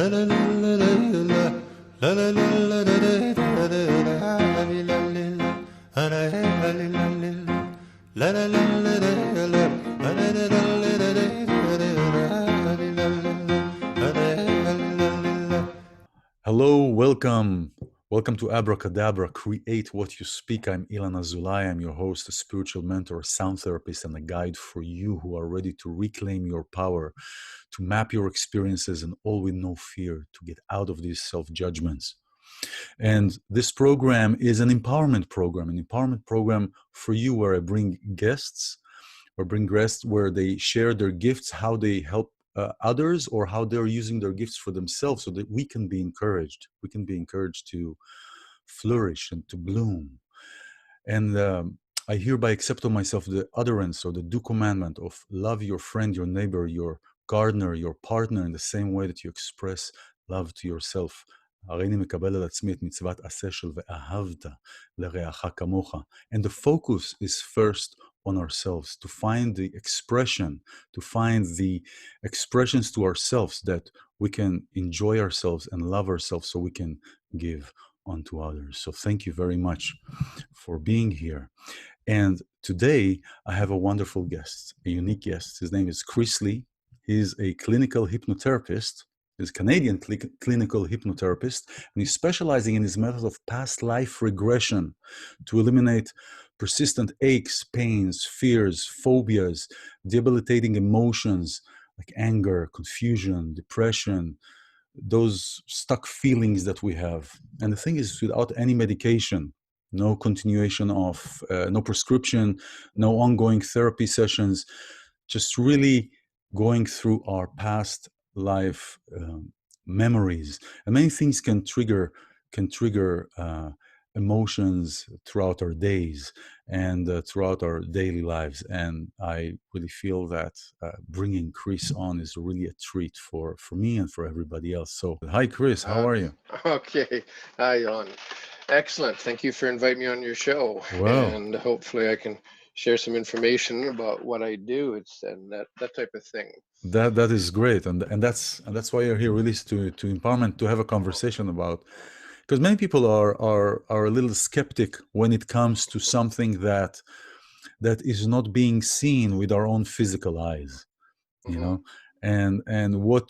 Hello, welcome. Welcome to Abracadabra, Create What You Speak. I'm iLan Azoulai. I'm your host, a spiritual mentor, a sound therapist, and a guide for you who are ready to reclaim your power, to map your experiences, and all with no fear, to get out of these self-judgments. And this program is an empowerment program for you where I bring guests where they share their gifts, how they help others, or how they're using their gifts for themselves so that we can be encouraged. We can be encouraged to flourish and to bloom. And I hereby accept on myself the utterance or the due commandment of love your friend, your neighbor, your gardener, your partner in the same way that you express love to yourself. הריני מקבל על עצמי את מצוות עשה של ואהבת לרעך כמוך. And the focus is first on ourselves, to find the expressions to ourselves that we can enjoy ourselves and love ourselves so we can give onto others. So thank you very much for being here. And today I have a wonderful guest, a unique guest. His name is Chris Lee. He's a clinical hypnotherapist. He's a Canadian clinical hypnotherapist, and he's specializing in his method of past life regression to eliminate persistent aches, pains, fears, phobias, debilitating emotions like anger, confusion, depression, those stuck feelings that we have. And the thing is, without any medication, no continuation of, no prescription, no ongoing therapy sessions, just really going through our past life memories. And many things can trigger emotions throughout our days and throughout our daily lives. And I really feel that bringing Chris on is really a treat for me and for everybody else. So, hi, Chris. How are you? Okay. Hi, Jan. Excellent. Thank you for inviting me on your show. Well, And hopefully I can share some information about what I do. And that type of thing. that is great, and that's why you're here, really, is to empowerment, to have a conversation about, because many people are a little skeptic when it comes to something that is not being seen with our own physical eyes, you Mm-hmm. know, and what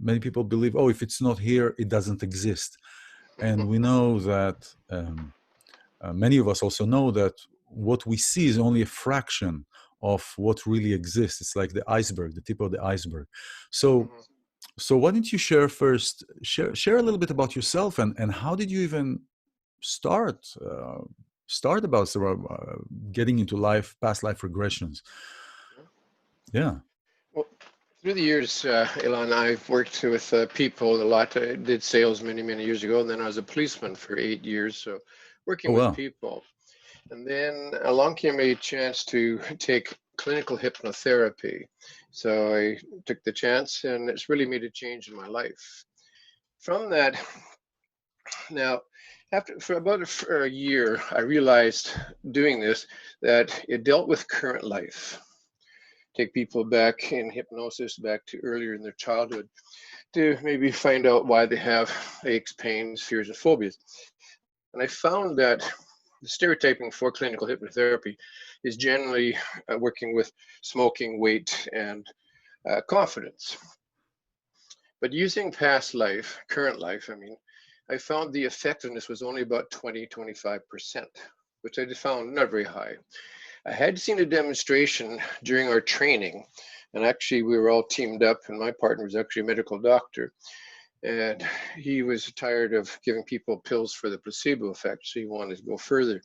many people believe, oh, if it's not here, it doesn't exist. And we know that many of us also know that what we see is only a fraction of what really exists. It's like the iceberg, the tip of the iceberg. So Mm-hmm. why don't you share first, share a little bit about yourself, and how did you even start about getting into past life regressions? Yeah. Well, through the years, Ilan, I've worked with people a lot. I did sales many, many years ago, and then I was a policeman for 8 years. So Oh, working with wow. people. And then along came a chance to take clinical hypnotherapy. So I took the chance, and it's really made a change in my life. From that, now, for a year, I realized doing this that it dealt with current life. Take people back in hypnosis, back to earlier in their childhood, to maybe find out why they have aches, pains, fears, and phobias. And I found that the stereotyping for clinical hypnotherapy is generally working with smoking, weight, and confidence. But using past life, current life, I mean, I found the effectiveness was only about 20-25%, which I found not very high. I had seen a demonstration during our training, and actually we were all teamed up, and my partner was actually a medical doctor, and he was tired of giving people pills for the placebo effect, so he wanted to go further.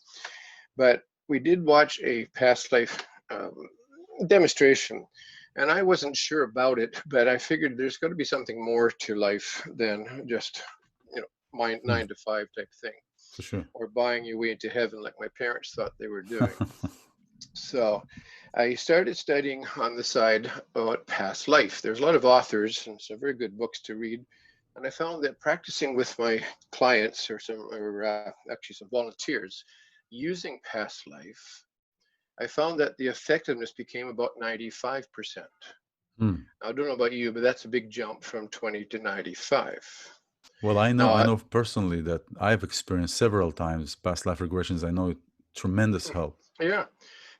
But we did watch a past life demonstration, and I wasn't sure about it, but I figured there's got to be something more to life than just, my Mm, 9 to 5 type thing, for sure. or buying your way into heaven like my parents thought they were doing. So I started studying on the side about past life. There's a lot of authors and some very good books to read. And I found that practicing with my clients or actually some volunteers using past life, I found that the effectiveness became about 95%. Mm, I don't know about you, but that's a big jump from 20 to 95. Well, I know, Now, I know personally that I've experienced several times past life regressions. I know it tremendous help. yeah,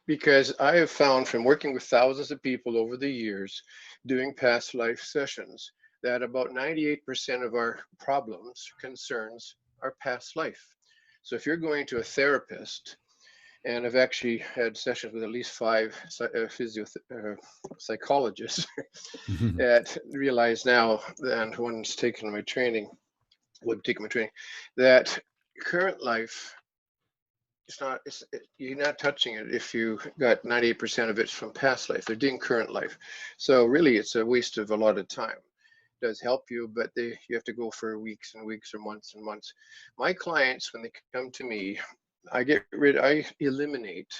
because I have found from working with thousands of people over the years doing past life sessions that about 98% of our problems, concerns are past life. So if you're going to a therapist, and I've actually had sessions with at least five psychologists that realize now, and one's taken my training, would take my training, that current life, you're not touching it if you got 98% of it from past life. They're doing current life. So really it's a waste of a lot of time. It does help you, but you have to go for weeks and weeks or months and months. My clients, when they come to me, I eliminate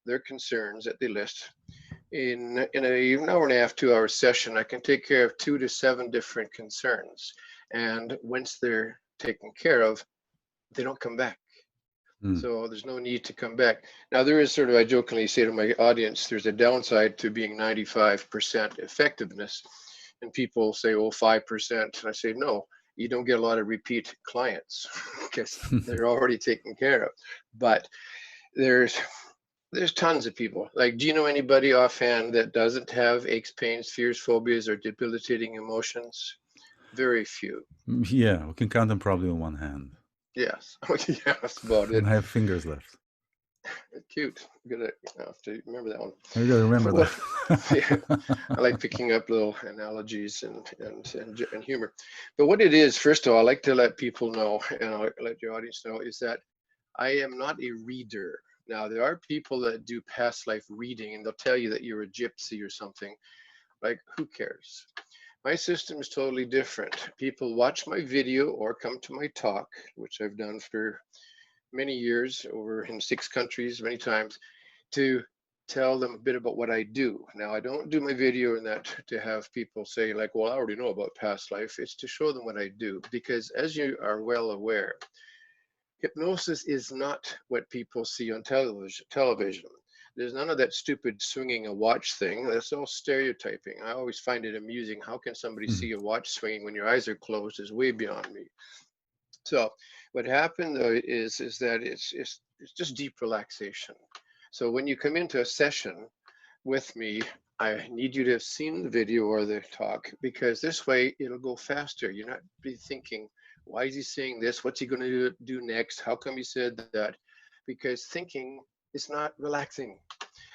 their concerns that they list. In an hour and a half, 2 hour session, I can take care of 2 to 7 different concerns. And once they're taken care of, they don't come back. Mm. So there's no need to come back. Now, there is sort of, I jokingly say to my audience, there's a downside to being 95% effectiveness. And people say, oh, 5%. And I say, no, you don't get a lot of repeat clients because they're already taken care of. But there's there's tons of people. Like, do you know anybody offhand that doesn't have aches, pains, fears, phobias, or debilitating emotions? Very few. Yeah, we can count them probably on one hand. Yes. Yeah, that's about And it. I have fingers left. Cute. Good. I have to remember that one. You gotta remember Well, yeah, I that. like picking up little analogies and humor. But what it is, first of all, I like to let people know, and I'll let your audience know, is that I am not a reader. Now, there are people that do past life reading, and they'll tell you that you're a gypsy or something. Like, who cares? My system is totally different. People watch my video or come to my talk, which I've done for many years over in 6 countries, many times, to tell them a bit about what I do. Now, I don't do my video in that to have people say, like, well, I already know about past life. It's to show them what I do. Because as you are well aware, hypnosis is not what people see on television. There's none of that stupid swinging a watch thing. That's all stereotyping. I always find it amusing. How can somebody Mm. see a watch swinging when your eyes are closed is way beyond me. So what happened though is that it's just deep relaxation. So when you come into a session with me, I need you to have seen the video or the talk because this way it'll go faster. You're not be thinking, why is he saying this? What's he going to do next? How come he said that? Because thinking is not relaxing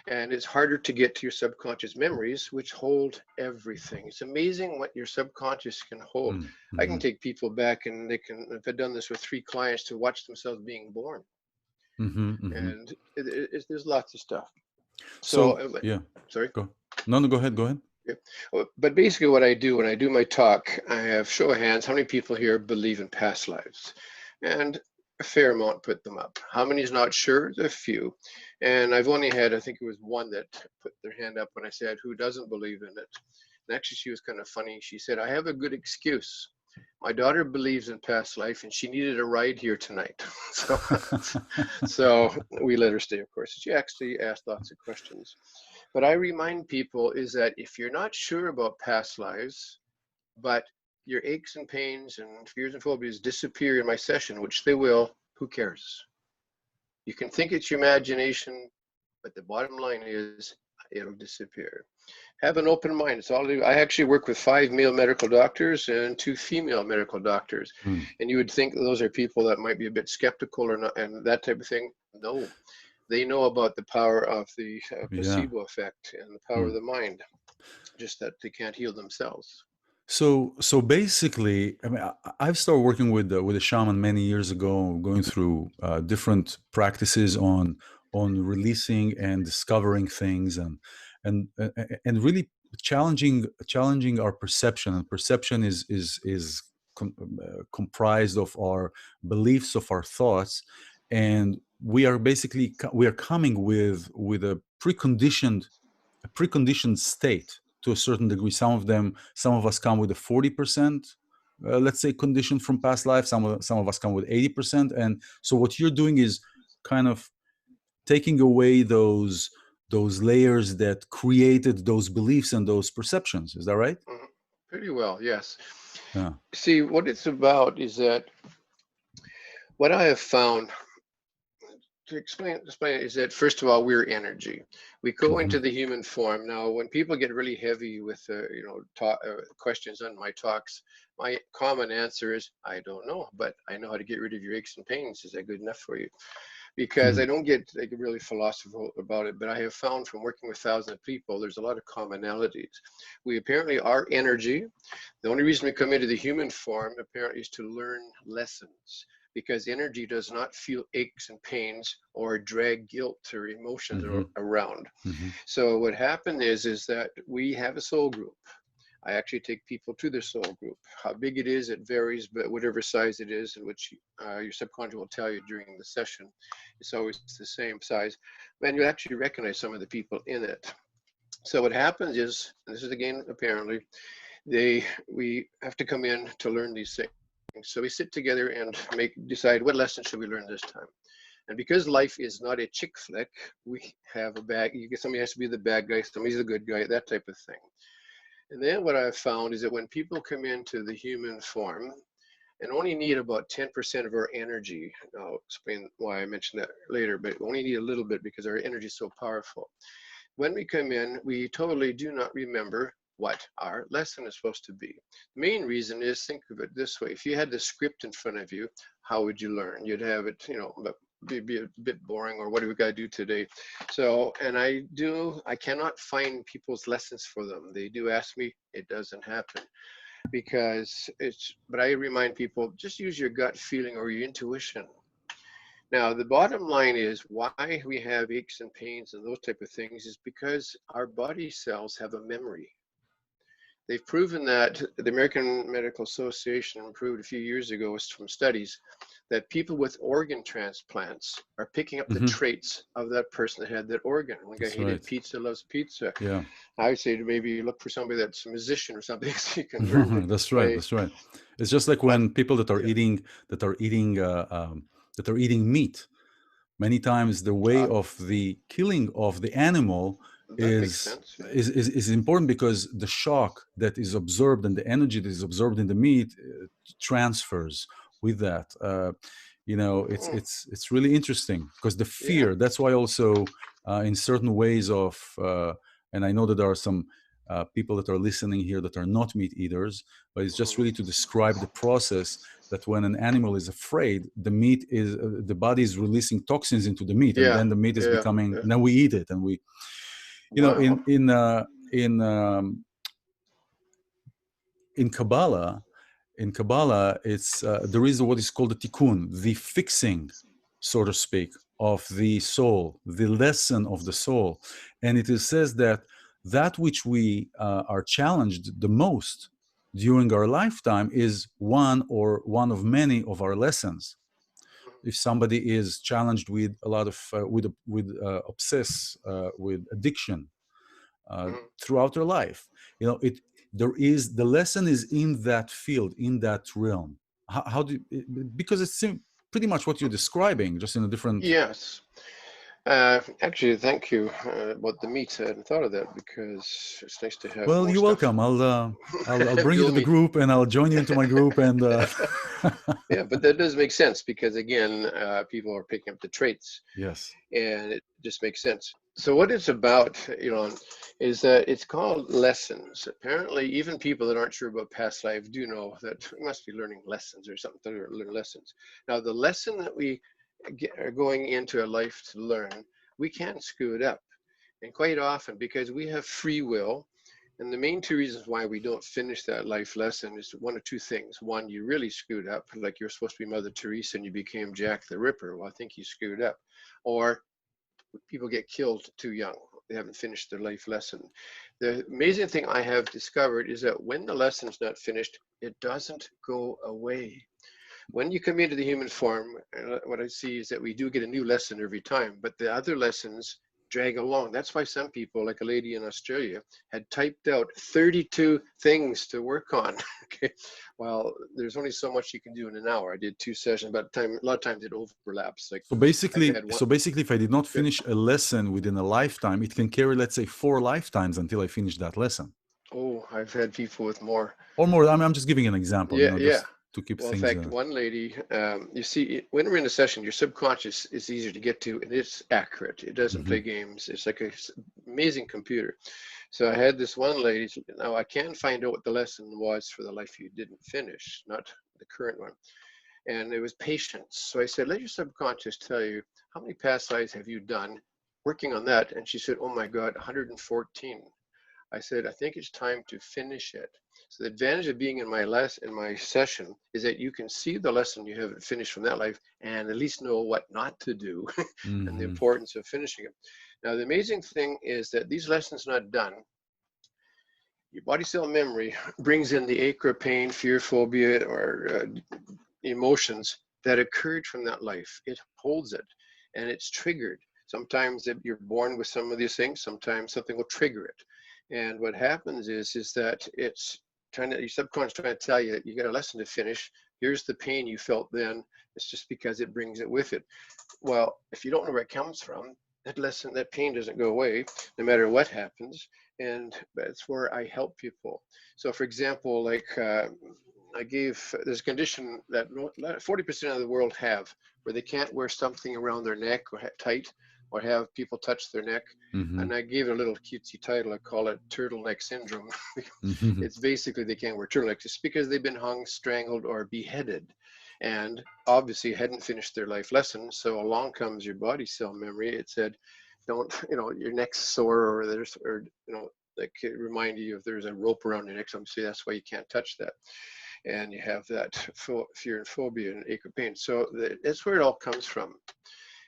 and it's harder to get to your subconscious memories, which hold everything. It's amazing what your subconscious can hold. Mm. I can Mhm. take people back and they can, if I've done this with 3 clients, to watch themselves being born. Mhm. Mhm. And there's lots of stuff. So, So yeah, sorry. go. No, no, go ahead. Go ahead. Yeah. But basically, what I do when I do my talk, I have show of hands. How many people here believe in past lives? And a fair amount put them up. How many is not sure? A few. And I've only had, I think it was one that put their hand up when I said, who doesn't believe in it? And actually, she was kind of funny. She said, I have a good excuse. My daughter believes in past life and she needed a ride here tonight. so, so we let her stay, of course. She actually asked lots of questions. But I remind people is that if you're not sure about past lives, but your aches and pains and fears and phobias disappear in my session, which they will, who cares? You can think it's your imagination, but the bottom line is it'll disappear. Have an open mind. It's all I actually work with 5 male medical doctors and 2 female medical doctors. Mm. And you would think those are people that might be a bit skeptical or not, and that type of thing. No, they know about the power of the Yeah. placebo effect and the power of Mm. the mind, just that they can't heal themselves. So basically, I mean, I've started working with a shaman many years ago, going through different practices on releasing and discovering things, and really challenging our perception. And perception is comprised of our beliefs, of our thoughts, and we are coming with a preconditioned state to a certain degree. Some of us come with a 40%, let's say, condition from past life. Some of us come with 80%. And so what you're doing is kind of taking away those layers that created those beliefs and those perceptions. Is that right? Mhm. Pretty well, yes. Yeah. See, what it's about is that what I have found to explain it is that first of all, we're energy. We go Hmm. into the human form. Now, when people get really heavy with questions on my talks, my common answer is I don't know, but I know how to get rid of your aches and pains. Is that good enough for you? Because I don't get like really philosophical about it, but I have found from working with thousands of people, there's a lot of commonalities. We apparently are energy. The only reason we come into the human form apparently is to learn lessons, because energy does not feel aches and pains or drag guilt or emotions Hmm. around. Hmm. So what happened is that we have a soul group. I actually take people to their soul group. How big it is, it varies, but whatever size it is, in which your subconscious will tell you during the session, it's always the same size. And you actually recognize some of the people in it. So what happens is, and this is again apparently, we have to come in to learn these things. So we sit together and decide what lesson should we learn this time. And because life is not a chick flick, we have a bad. Somebody has to be the bad guy, somebody's the good guy, that type of thing. And then what I've found is that when people come into the human form and only need about 10% of our energy, I'll explain why I mentioned that later, but only need a little bit because our energy is so powerful. When we come in, we totally do not remember what our lesson is supposed to be. The main reason is, think of it this way: if you had the script in front of you, how would you learn? You'd have it, but be a bit boring, or what do we got to do today? So, and I cannot find people's lessons for them. They do ask me, it doesn't happen because but I remind people, just use your gut feeling or your intuition. Now, the bottom line is why we have aches and pains and those type of things is because our body cells have a memory. They've proven that the American Medical Association proved a few years ago from studies that people with organ transplants are picking up the Hmm. traits of that person that had that organ. One guy That's hated right. pizza, loves pizza. Yeah. I would say to maybe look for somebody that's a musician or something so you can learn to That's right. play. That's right. It's just like But when people yeah, that are eating that are eating meat. Many times, the way uh, of the killing of the animal that makes sense. Yeah. is important because the shock that is absorbed and the energy that is absorbed in the meat transfers with that. Mhm. It's really interesting because the Yeah. fear. That's why also in certain ways of and I know that there are some people that are listening here that are not meat eaters, but it's just really to Mhm. describe the process that when an animal is afraid, the body is releasing toxins into the meat, and Yeah. then the meat is Yeah. becoming, Yeah. and then we eat it, and we, you know, Wow. in in Kabbalah, it's there is what is called the tikkun, the fixing, so to speak, of the soul, the lesson of the soul, and it is says that that which we are challenged the most during our lifetime is one of many of our lessons. If somebody is challenged with a lot of with obsess with addiction Mhm. throughout their life, it there is the lesson is in that field, in that realm. How do you, because it's pretty much what you're describing, just in a different. Yes. Actually, thank you about the meat. I hadn't thought of that because it's nice to have Well, more you're stuff. welcome. I'll bring you to Bill the me. group and I'll join you into my group and Yeah, but that does make sense because again, people are picking up the traits, yes. and it just makes sense. So what it's about, is that it's called lessons. Apparently, even people that aren't sure about past life do know that we must be learning lessons or something to learn lessons. Now, the lesson that we are going into a life to learn, we can't screw it up. And quite often, because we have free will, and the main two reasons why we don't finish that life lesson is one of two things. One, you really screwed up, like you're supposed to be Mother Teresa and you became Jack the Ripper. Well, I think you screwed up. Or people get killed too young. They haven't finished their life lesson. The amazing thing I have discovered is that when the lesson's not finished, it doesn't go away. When you come into the human form, what I see is that we do get a new lesson every time, but the other lessons drag along. That's why some people, like a lady in Australia, had typed out 32 things to work on. Okay, well, there's only so much you can do in an hour. I did 2 sessions, but a lot of times it overlaps. Like So I've basically, had one. so basically, if I did not Good. finish a lesson within a lifetime, it can carry, let's say, 4 lifetimes until I finish that lesson, Oh, I've had people with more. or more. I'm just giving an example, Yeah, yeah. just to keep Well, in things. fact, one lady, you see, when we're in a session, your subconscious is easier to get to, and it's accurate. It doesn't play Mhm. games. It's like a amazing computer. So I had this one lady. Now I can find out what the lesson was for the life you didn't finish, not the current one. And it was patience. So I said, let your subconscious tell you how many past lives have you done working on that. And she said, oh my God, 114. I said, I think it's time to finish it. So the advantage of being in my session is that you can see the lesson you haven't finished from that life and at least know what not to do and the Mhm. importance of finishing it. Now the amazing thing is that these lessons not done, your body cell memory brings in the ache or pain, fear, phobia, or emotions that occurred from that life. It holds it and it's triggered. Sometimes you're born with some of these things, sometimes something will trigger it. And what happens is that it's trying to, your subconscious trying to tell you that you got a lesson to finish. Here's the pain you felt then. It's just because it brings it with it. Well, if you don't know where it comes from, that lesson, that pain doesn't go away no matter what happens. And that's where I help people. So, for example, like there's a condition that 40% of the world have where they can't wear something around their neck or tight or have people touch their neck. Mhm. And I gave it a little cutesy title. I call it turtleneck syndrome. Mhm. It's basically they can't wear turtlenecks. It's because they've been hung, strangled, or beheaded. And obviously hadn't finished their life lesson. So along comes your body cell memory. It said, don't, your neck's sore or there's, or, like it remind you if there's a rope around your neck. So obviously that's why you can't touch that. And you have that fear and phobia and ache of pain. So that's where it all comes from.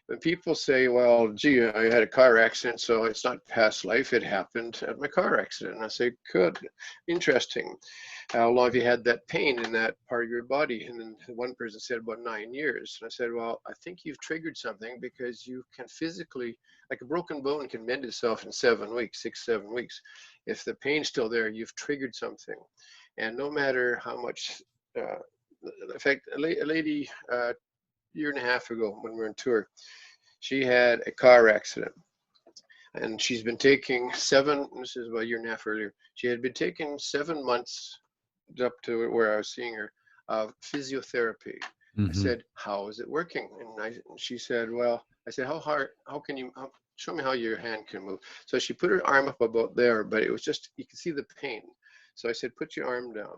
When people say, well, gee, I had a car accident, so it's not past life, it happened at my car accident. And I say, good, interesting. How long have you had that pain in that part of your body? And then one person said about 9 years. And I said, well, I think you've triggered something because you can physically, like a broken bone can mend itself in 7 weeks, 6, 7 weeks. If the pain's still there, you've triggered something. And no matter how much, in fact, a lady year and a half ago when we were on tour, she had a car accident and she's been taking this is about a year and a half earlier, she had been taking 7 months up to where I was seeing her of physiotherapy. I Mhm. said, how is it working? And she said, well, I said, how can you, show me how your hand can move. So she put her arm up about there, but it was just, you can see the pain. So I said, put your arm down.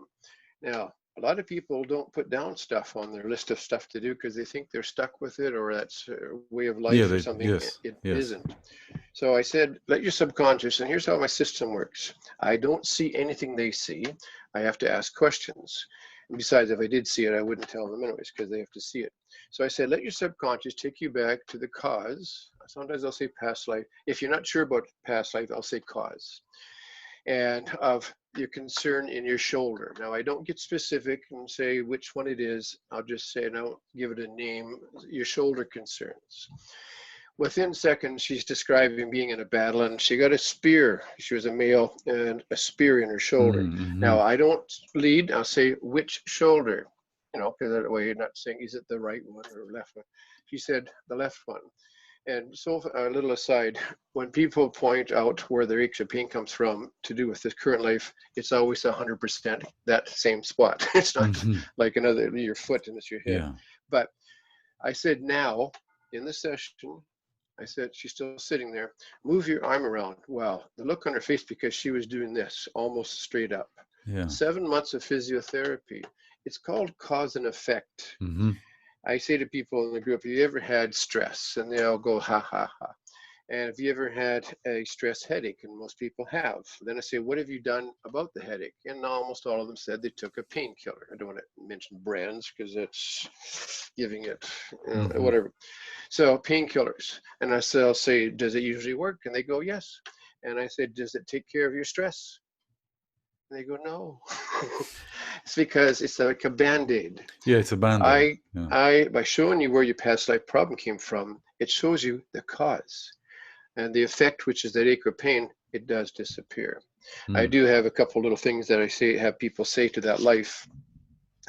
Now, a lot of people don't put down stuff on their list of stuff to do because they think they're stuck with it or that's a way of Yeah. life or something. Yes. It Yes. isn't. So I said, let your subconscious, and here's how my system works. I don't see anything they see. I have to ask questions. And besides, if I did see it, I wouldn't tell them anyways because they have to see it. So I said, let your subconscious take you back to the cause. Sometimes I'll say past life. If you're not sure about past life, I'll say cause and of your concern in your shoulder. Now, I don't get specific and say which one it is. I'll just say, and I'll give it a name, your shoulder concerns. Within seconds, she's describing being in a battle and she got a spear. She was a male and a spear in her shoulder. Now, Mhm. I don't lead, I'll say which shoulder, because that way you're not saying, is it the right one or left one? She said, the left one. And so, a little aside, when people point out where their aches or pain comes from to do with this current life, it's always 100% that same spot. It's not Mhm. like another, your foot and it's your head. Yeah. But I said, now in the session, I said, she's still sitting there, move your arm around. Wow, the look on her face because she was doing this almost straight up. Yeah. 7 months of physiotherapy. It's called cause and effect. Mhm. I say to people in the group, have you ever had stress? And they all go, ha, ha, ha. And have you ever had a stress headache? And most people have. Then I say, what have you done about the headache? And almost all of them said they took a painkiller. I don't want to mention brands because it's giving it, Mhm. whatever. So painkillers. And I'll say, does it usually work? And they go, yes. And I said, does it take care of your stress? And they go, no. It's because it's like a band-aid. Yeah, it's a band-aid. I, Yeah. by showing you where your past life problem came from, it shows you the cause. and the effect, which is that ache or pain, it does disappear. I Mm. do have a couple little things that I say have people say to that life,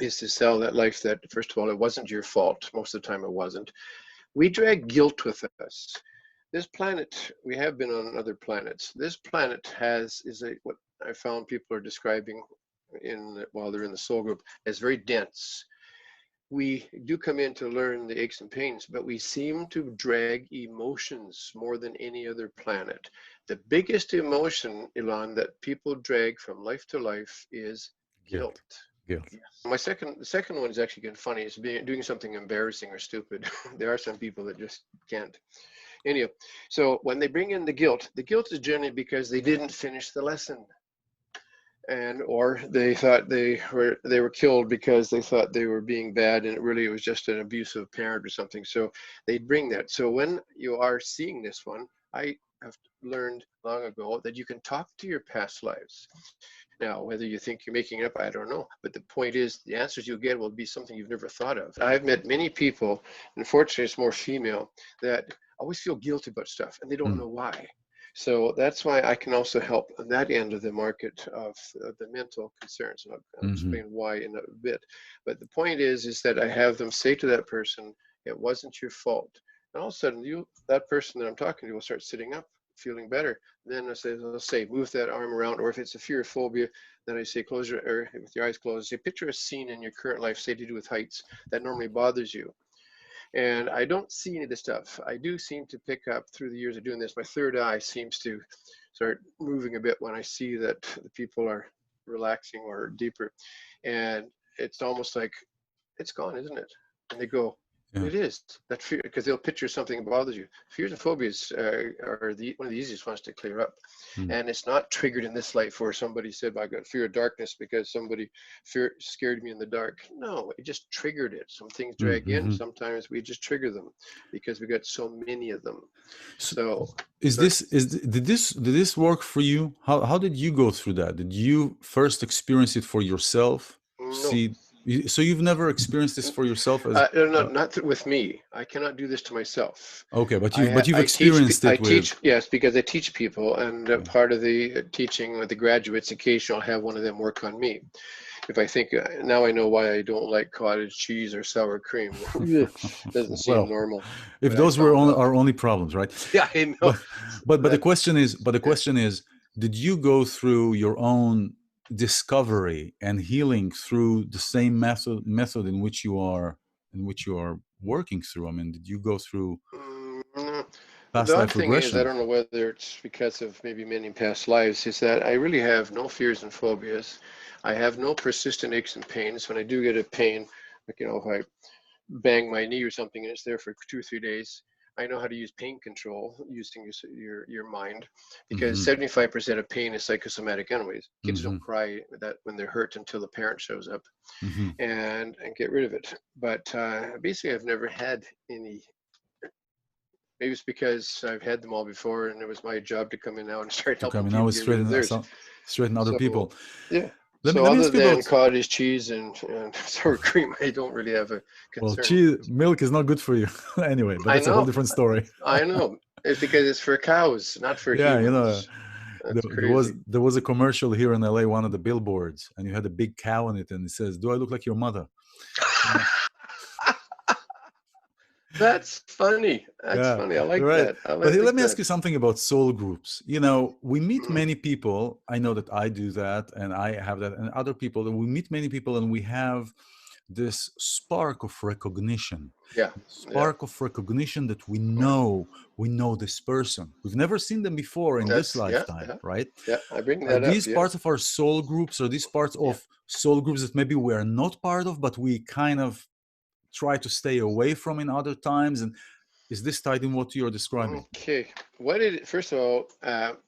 is to sell that life that, first of all, it wasn't your fault. Most of the time it wasn't. We drag guilt with us. This planet, we have been on other planets. This planet has, is a, what I found people are describing while they're in the soul group, as very dense. We do come in to learn the aches and pains, but we seem to drag emotions more than any other planet. The biggest emotion, Ilan, that people drag from life to life is guilt. Guilt. Guilt. The second one is actually kind of funny. It's doing something embarrassing or stupid. There are some people that just can't. Anyhow, so when they bring in the guilt is generally because they didn't finish the lesson, and or they thought they were killed because they thought they were being bad, and it was just an abusive parent or something. So they bring that. So when you are seeing this one, I have learned long ago that you can talk to your past lives. Now, whether you think you're making it up, I don't know. But the point is, the answers you get will be something you've never thought of. I've met many people, unfortunately, it's more female, that always feel guilty about stuff and they don't Mm. know why. So that's why I can also help on that end of the market of the mental concerns. And I'll Hmm. explain why in a bit. But the point is that I have them say to that person, it wasn't your fault. And all of a sudden, that person that I'm talking to will start sitting up, feeling better. Then I'll say, move that arm around, or if it's a fear or phobia, then I say, close your, or with your eyes closed, say, picture a scene in your current life, say to do with heights, that normally bothers you. And I don't see any of this stuff. I do seem to pick up through the years of doing this. My third eye seems to start moving a bit when I see that the people are relaxing or deeper. And it's almost like it's gone, isn't it? And they go, Yeah. it is that fear, because they'll picture something bothers you. Fears and phobias are one of the easiest ones to clear up, Mm. and it's not triggered in this life where somebody said, "I got fear of darkness because somebody scared me in the dark." No, it just triggered it. Some things Mm. drag in. Hmm. Sometimes we just trigger them because we got so many of them. So, So, is sorry. this is did this work for you? How did you go through that? Did you first experience it for yourself? No, See, so you've never experienced this for yourself as not with me. I cannot do this to myself. okay, but I you've I teach experienced I it with teach yes, because I teach people, and yeah. part of the teaching with the graduates, occasionally I'll have one of them work on me. If I think now I know why I don't like cottage cheese or sour cream. Doesn't seem Well, normal, if but I those were found only out. our only problems, right? Yeah, I know But but the that. question is, Yeah. did you go through your own discovery and healing through the same method in which you are working through? I mean, did you go through Mm, past the odd life thing is, I regression? don't know whether it's because of maybe many past lives, is that I really have no fears and phobias. I have no persistent aches and pains. When I do get a pain, like if I bang my knee or something and it's there for 2 or 3 days, I know how to use pain control using your mind, because Hmm. 75% of pain is psychosomatic anyways. Kids Hmm. don't cry that when they're hurt until the parent shows up Hmm. and get rid of it. But basically, I've never had any. Maybe it's because I've had them all before, and it was my job to come in now and start To come helping in now people is get rid of theirs. straighten other So, people. yeah. Let me So let me other ask you than about cottage cheese and sour cream, I don't really have a well, concern. cheese milk is not good for you anyway, but I that's a whole know, different story. I know. It's because it's for cows, not for Yeah, you know, humans. That's crazy. there was a commercial here in LA, one of the billboards, and you had a big cow in it, and it says, "Do I look like your mother?" You know? That's funny. That's Yeah, funny. I like right. that. I But hey, like let me that. ask you something about soul groups. You know, we meet Mm, many people. I know that I do that, and I have that, and other people. And we meet many people, and we have this spark of recognition, yeah, yeah. spark of recognition that we know this person. We've never seen them before in this That's yeah, lifetime, yeah, right? yeah. I bring Are that up. these Yeah, parts of our soul groups? Are these parts yeah. of soul groups that maybe we're not part of, but we kind of try to stay away from in other times? And is this tied in what you're describing? Okay. What did first of all,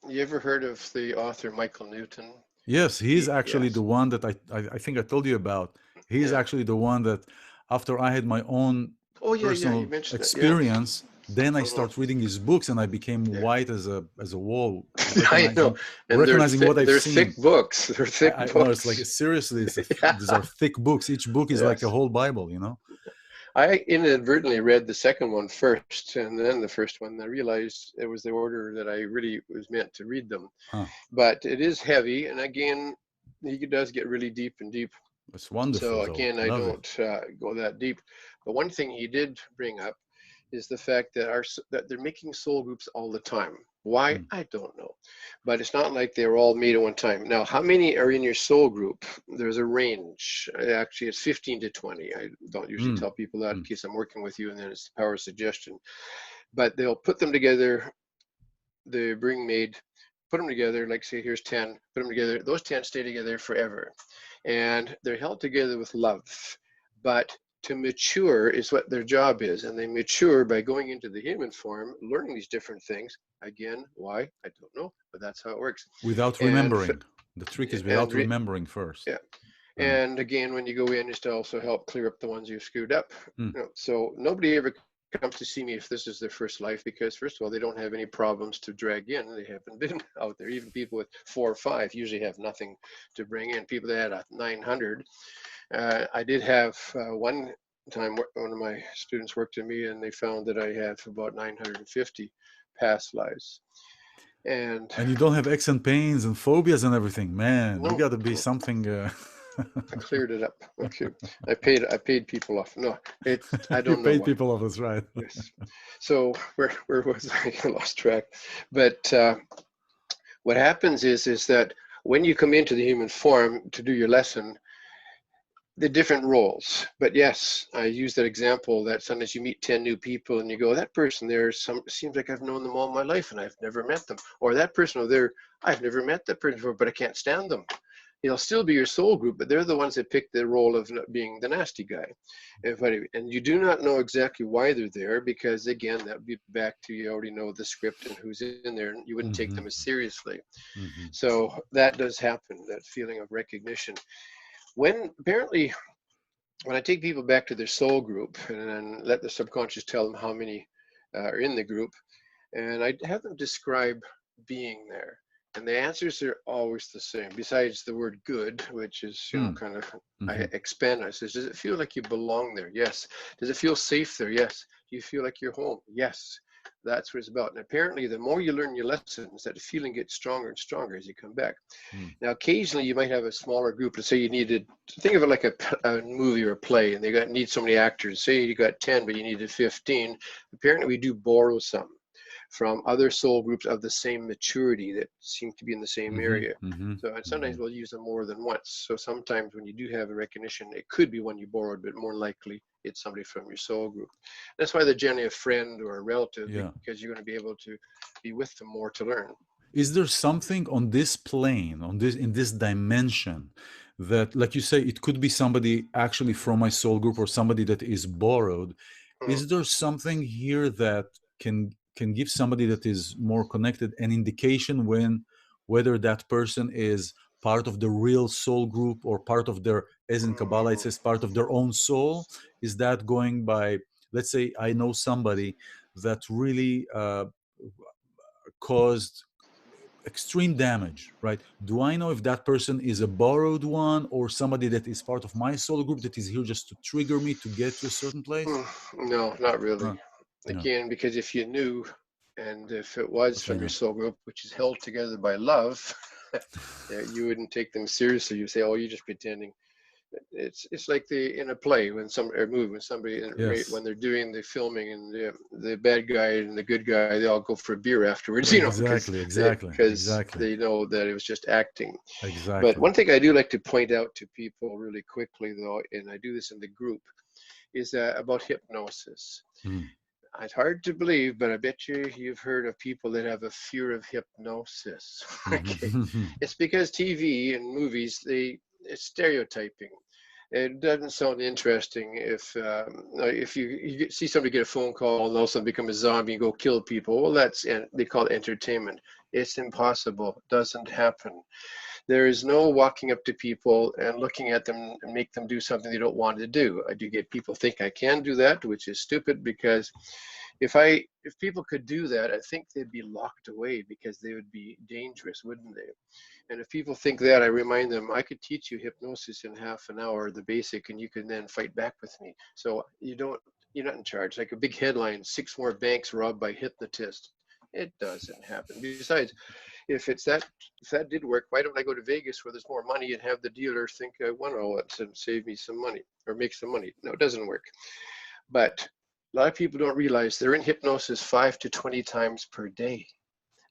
you ever heard of the author Michael Newton? Yes, he's actually the Yes. one that I think I told you about. He's Yeah. actually the one that after I had my own Oh yeah, yeah. You personal mentioned that. Yeah. experience, then I Hmm. start reading his books and I became Yeah. white as a wall, I know, and recognizing what I've they're thick seen. books. They're thick I know it's like books. seriously, Yeah. these are thick books. Each book is like a Yes. whole Bible, you know. I inadvertently read the second one first and then the first one. I realized it was the order that I really was meant to read them. Huh. But it is heavy, and again, he does get really deep and deep. It's wonderful, So though. again, I Love it. don't go that deep. But one thing he did bring up is the fact that that they're making soul groups all the time. Why? Mm, I don't know. But it's not like they were all made at one time. Now, how many are in your soul group? There's a range. Actually, it's 15 to 20. I don't usually mm, tell people that in mm. case I'm working with you, and then it's the power of suggestion. But they'll put them together, the bring made, put them together, like say here's 10, put them together, those 10 stay together forever. And they're held together with love. But to mature is what their job is. And they mature by going into the human form, learning these different things. Again, why? I don't know, but that's how it works. Without And remembering. The trick is and without remembering first. yeah. Uh, And again, when you go in, just to also help clear up the ones you've screwed up. mm. So nobody ever comes to see me if this is their first life, because first of all, they don't have any problems to drag in. They haven't been out there. Even people with 4 or 5 usually have nothing to bring in. People that had a 900. I did have one time one of my students worked with me, and they found that I had about 950 past lives. And And you don't have aches and pains and phobias and everything. Man, you no, got to be something. I cleared it up. Okay, I paid people off. No, it's I You don't know paid why. people off, that's right. Yes. So where was I? I lost track. But what happens is that when you come into the human form to do your lesson, the different roles. But yes, I use that example that sometimes you meet 10 new people and you go, that person there seems like I've known them all my life and I've never met them. Or that person over there, I've never met that person before, but I can't stand them. They'll still be your soul group, but they're the ones that pick the role of being the nasty guy. And you do not know exactly why they're there, because again, that would be back to, you already know the script and who's in there, and you wouldn't take them Hmm. as seriously. Hmm. So that does happen, that feeling of recognition. When apparently, when I take people back to their soul group and then let the subconscious tell them how many are in the group, and I have them describe being there. And the answers are always the same, besides the word good, which is, Mm. kind of, I Hmm. expand. I says, does it feel like you belong there? Yes. Does it feel safe there? Yes. Do you feel like you're home? Yes. That's what it's about. And apparently, the more you learn your lessons, that feeling gets stronger and stronger as you come back. Mm. Now, occasionally you might have a smaller group. Let's say you needed, think of it like a movie or a play, and need so many actors. Say you got 10, but you needed 15. Apparently, we do borrow some from other soul groups of the same maturity that seem to be in the same Hmm. area. Hmm. So, and Hmm. sometimes we'll use them more than once. So sometimes when you do have a recognition, it could be one you borrowed, but more likely it's somebody from your soul group. That's why they're generally a friend or a relative, Yeah. because you're going to be able to be with them more to learn. Is there something on this plane, on this in this dimension, that, like you say, it could be somebody actually from my soul group or somebody that is borrowed? Hmm. Is there something here that can give somebody that is more connected an indication when whether that person is part of the real soul group or part of their, as in Kabbalah it Mhm. says, part of their own soul? Is that going by, let's say I know somebody that really caused extreme damage, right? Do I know if that person is a borrowed one or somebody that is part of my soul group that is here just to trigger me to get to a certain place? No, not really. Huh. No. Again, because if you knew, and if it was What I from your know. soul group, which is held together by love, yeah, you wouldn't take them seriously. You say, "Oh, you're just pretending." It's like in a play when some or movie when somebody Yes. when they're doing the filming, and the bad guy and the good guy, they all go for a beer afterwards, because Exactly. Exactly. Exactly. they know that it was just acting. But Exactly. one thing I do like to point out to people really quickly, though, and I do this in the group, is about hypnosis. Mm. It's hard to believe, but I bet you've heard of people that have a fear of hypnosis. Okay, Mhm. it's because TV and movies, it's stereotyping. It doesn't sound interesting if you see somebody get a phone call and all of a sudden become a zombie and go kill people. Well, they call it entertainment. It's impossible. It doesn't happen. There is no walking up to people and looking at them and make them do something they don't want to do. I do get people think I can do that, which is stupid, because if people could do that, I think they'd be locked away because they would be dangerous, wouldn't they? And if people think that, I remind them, I could teach you hypnosis in half an hour, the basic, and you can then fight back with me. So you're not in charge. Like a big headline, 6 more banks robbed by hypnotist. It doesn't happen. Besides, if that did work, why don't I go to Vegas where there's more money and have the dealer think I won all it and save me some money or make some money? No, it doesn't work. But a lot of people don't realize they're in hypnosis 5 to 20 times per day.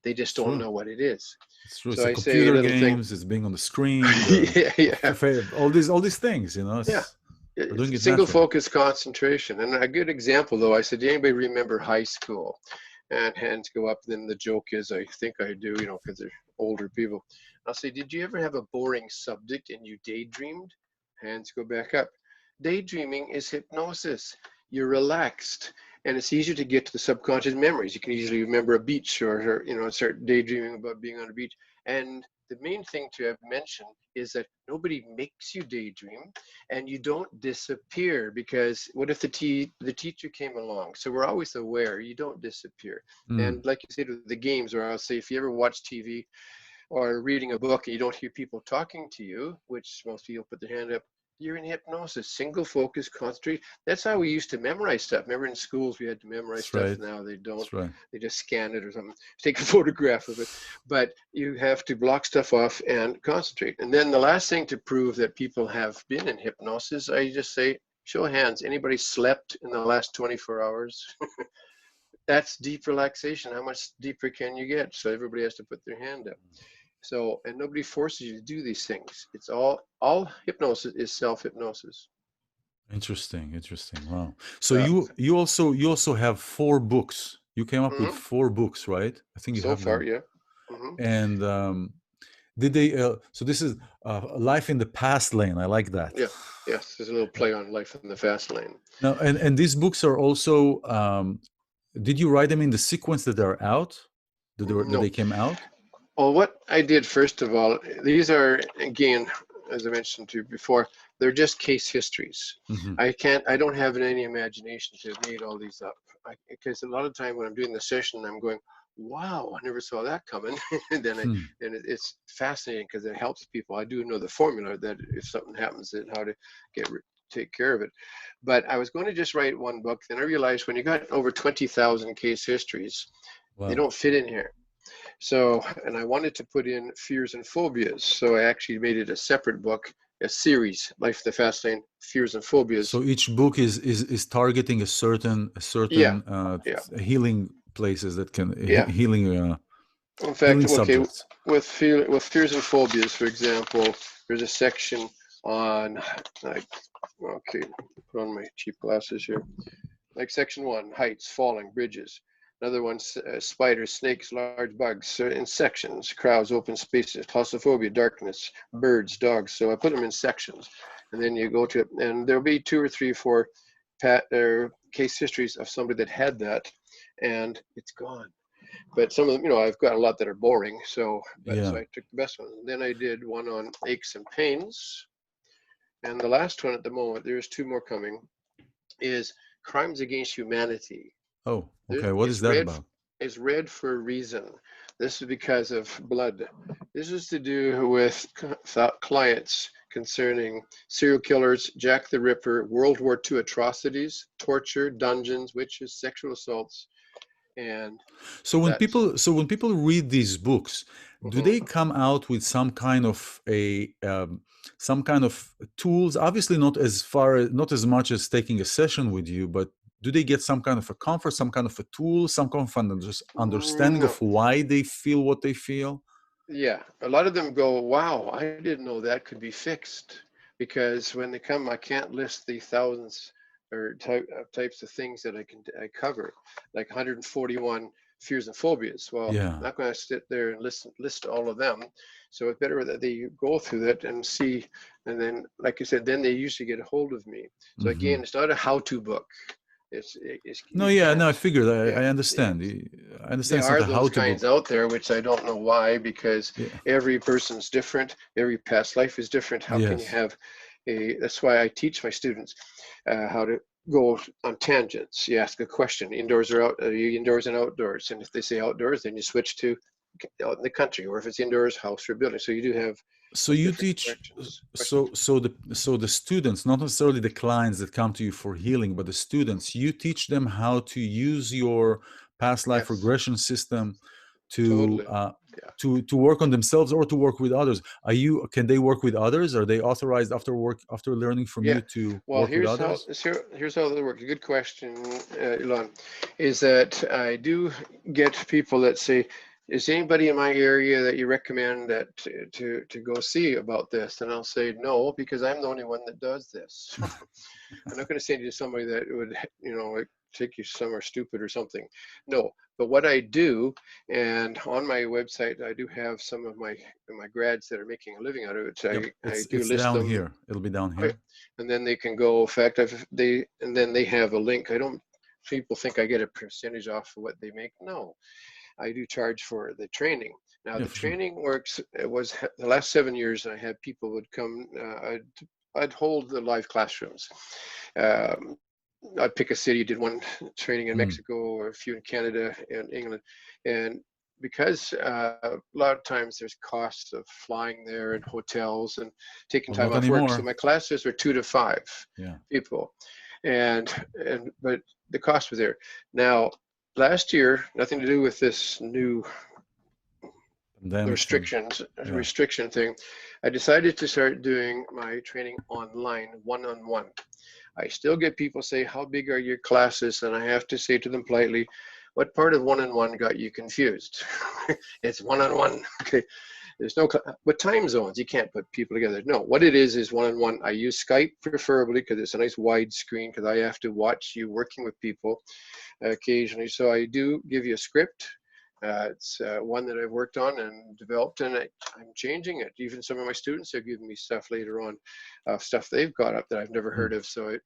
They just It's don't true. know what it is. It's true. It's So the I say a computer little thing. games. It's being on the screen. Yeah, yeah, All these things. yeah. We're doing it Single naturally. focus concentration. And a good example, though, I said, anybody remember high school? And hands go up. Then the joke is, I think I do, because they're older people. I'll say, did you ever have a boring subject and you daydreamed? Hands go back up. Daydreaming is hypnosis. You're relaxed. And it's easier to get to the subconscious memories. You can easily remember a beach or start daydreaming about being on a beach. And the main thing to have mentioned is that nobody makes you daydream and you don't disappear, because what if the teacher came along? So we're always aware, you don't disappear. Mm, And like you said with the games, or I'll say if you ever watch TV or reading a book and you don't hear people talking to you, which most people put their hand up, you're in hypnosis, single focus, concentrate. That's how we used to memorize stuff. Remember in schools we had to memorize that's stuff. right. Now they don't. That's right. They just scan it or something, take a photograph of it. But you have to block stuff off and concentrate. And then the last thing to prove that people have been in hypnosis, I just say, show of hands, anybody slept in the last 24 hours? That's deep relaxation. How much deeper can you get? So everybody has to put their hand up. So, and nobody forces you to do these things. It's all hypnosis is self-hypnosis. Interesting. Interesting. Wow. So Uh, you also have 4 books. You came up with mhm. 4 books, right? I think you So have far, them. yeah. Hmm. And did they? So this is life in the past lane. I like that. Yeah. Yes, there's a little play on life in the fast lane. Now, and these books are also. Did you write them in the sequence that they're out? That they No. came out? Well, what I did first of all, these are again, as I mentioned to you before, they're just case histories. Hmm. I don't have any imagination to have made all these up. Because a lot of time when I'm doing the session, I'm going, wow, I never saw that coming. And then Hmm. it's fascinating because it helps people. I do know the formula that if something happens, then how to get take care of it. But I was going to just write one book. Then I realized when you got over 20,000 case histories, they Wow. don't fit in here. So, and I wanted to put in fears and phobias. So I actually made it a separate book, a series, Life the Fast Lane, Fears and Phobias. So each book is targeting a Yeah, certain yeah, healing places that can yeah. In fact, healing okay, subjects. with fears and phobias, for example, there's a section on, like, okay, put on my cheap glasses here. Like section 1, heights, falling, bridges. Another one, spiders, snakes, large bugs. So in sections, crowds, open spaces, claustrophobia, darkness, birds, dogs. So I put them in sections. And then you go to it, and there'll be 2 or 3 or 4 case histories of somebody that had that, and it's gone. But some of them, I've got a lot that are boring. So Yeah. I took the best ones. Then I did one on aches and pains. And the last one at the moment, there's 2 more coming, is crimes against humanity. Oh, There, okay. What is it's that red. about? It's red for a reason. This is because of blood. This is to do with clients concerning serial killers, Jack the Ripper, World War II atrocities, torture, dungeons, witches, sexual assaults, and that's. So when people read these books, do Mhm. they come out with some kind of tools? Obviously, not as much as taking a session with you, but do they get some kind of a comfort, some kind of a tool, some kind of just understanding No. of why they feel what they feel? Yeah, a lot of them go, wow, I didn't know that could be fixed. Because when they come, I can't list the thousands or types of things that I cover, like 141 fears and phobias. Well, I'm Yeah. not going to sit there and list all of them. So it's better that they go through that and see. And then, like I said, then they usually get a hold of me. So Hmm. again, it's not a how-to book. No, You yeah, no, can't. I figured. Yeah, I yeah. understand. I understand There it's not are a those how-to kinds book. out there, which I don't know why, because Yeah. every person's different. Every past life is different. How can you Yes. have that's why I teach my students how to go on tangents. You ask a question, indoors or out, are you indoors and outdoors? And if they say outdoors, then you switch to out in the country, or if it's indoors, house or building. So you do have So those you different teach, questions. so the students, not necessarily the clients that come to you for healing, but the students, you teach them how to use your past life Yes, regression system to totally. Yeah. to work on themselves or to work with others. Are you, can they work with others? Are they authorized after work, after learning from Yeah. you, to Well, work with here's how others? here's how that works. A good question, Elon, is that I do get people that say, "Is anybody in my area that you recommend that to go see about this?" And I'll say, "No, because I'm the only one that does this." I'm not going to send you to somebody that would, like take you somewhere stupid or something. No, but what I do, and on my website, I do have some of my grads that are making a living out of it. Yep, I do it's list down them. here. It'll be down Okay. here. And then they can go. In fact, and then they have a link. I don't. People think I get a percentage off of what they make. No, I do charge for the training. Now Yeah, the for sure. training works. It was the last 7 years. I had people would come. I'd hold the live classrooms. Um, I'd pick a city, did one training in Mm. Mexico, or a few in Canada and England, and because a lot of times there's costs of flying there and hotels and taking Well, time not off work. So anymore. my classes were 2 to 5 Yeah, people, and but the cost was there. Now, last year, nothing to do with this new pandemic thing. restrictions Yeah. restriction thing. I decided to start doing my training online, one-on-one. I still get people say, "How big are your classes?" And I have to say to them politely, "What part of one-on-one got you confused?" It's one-on-one. Okay. There's no, with time zones, you can't put people together. No, what it is one-on-one. I use Skype preferably because it's a nice wide screen because I have to watch you working with people occasionally. So I do give you a script. It's one that I've worked on and developed, and I'm changing it. Even some of my students have given me stuff later on, stuff they've got up that I've never Mm. heard of. So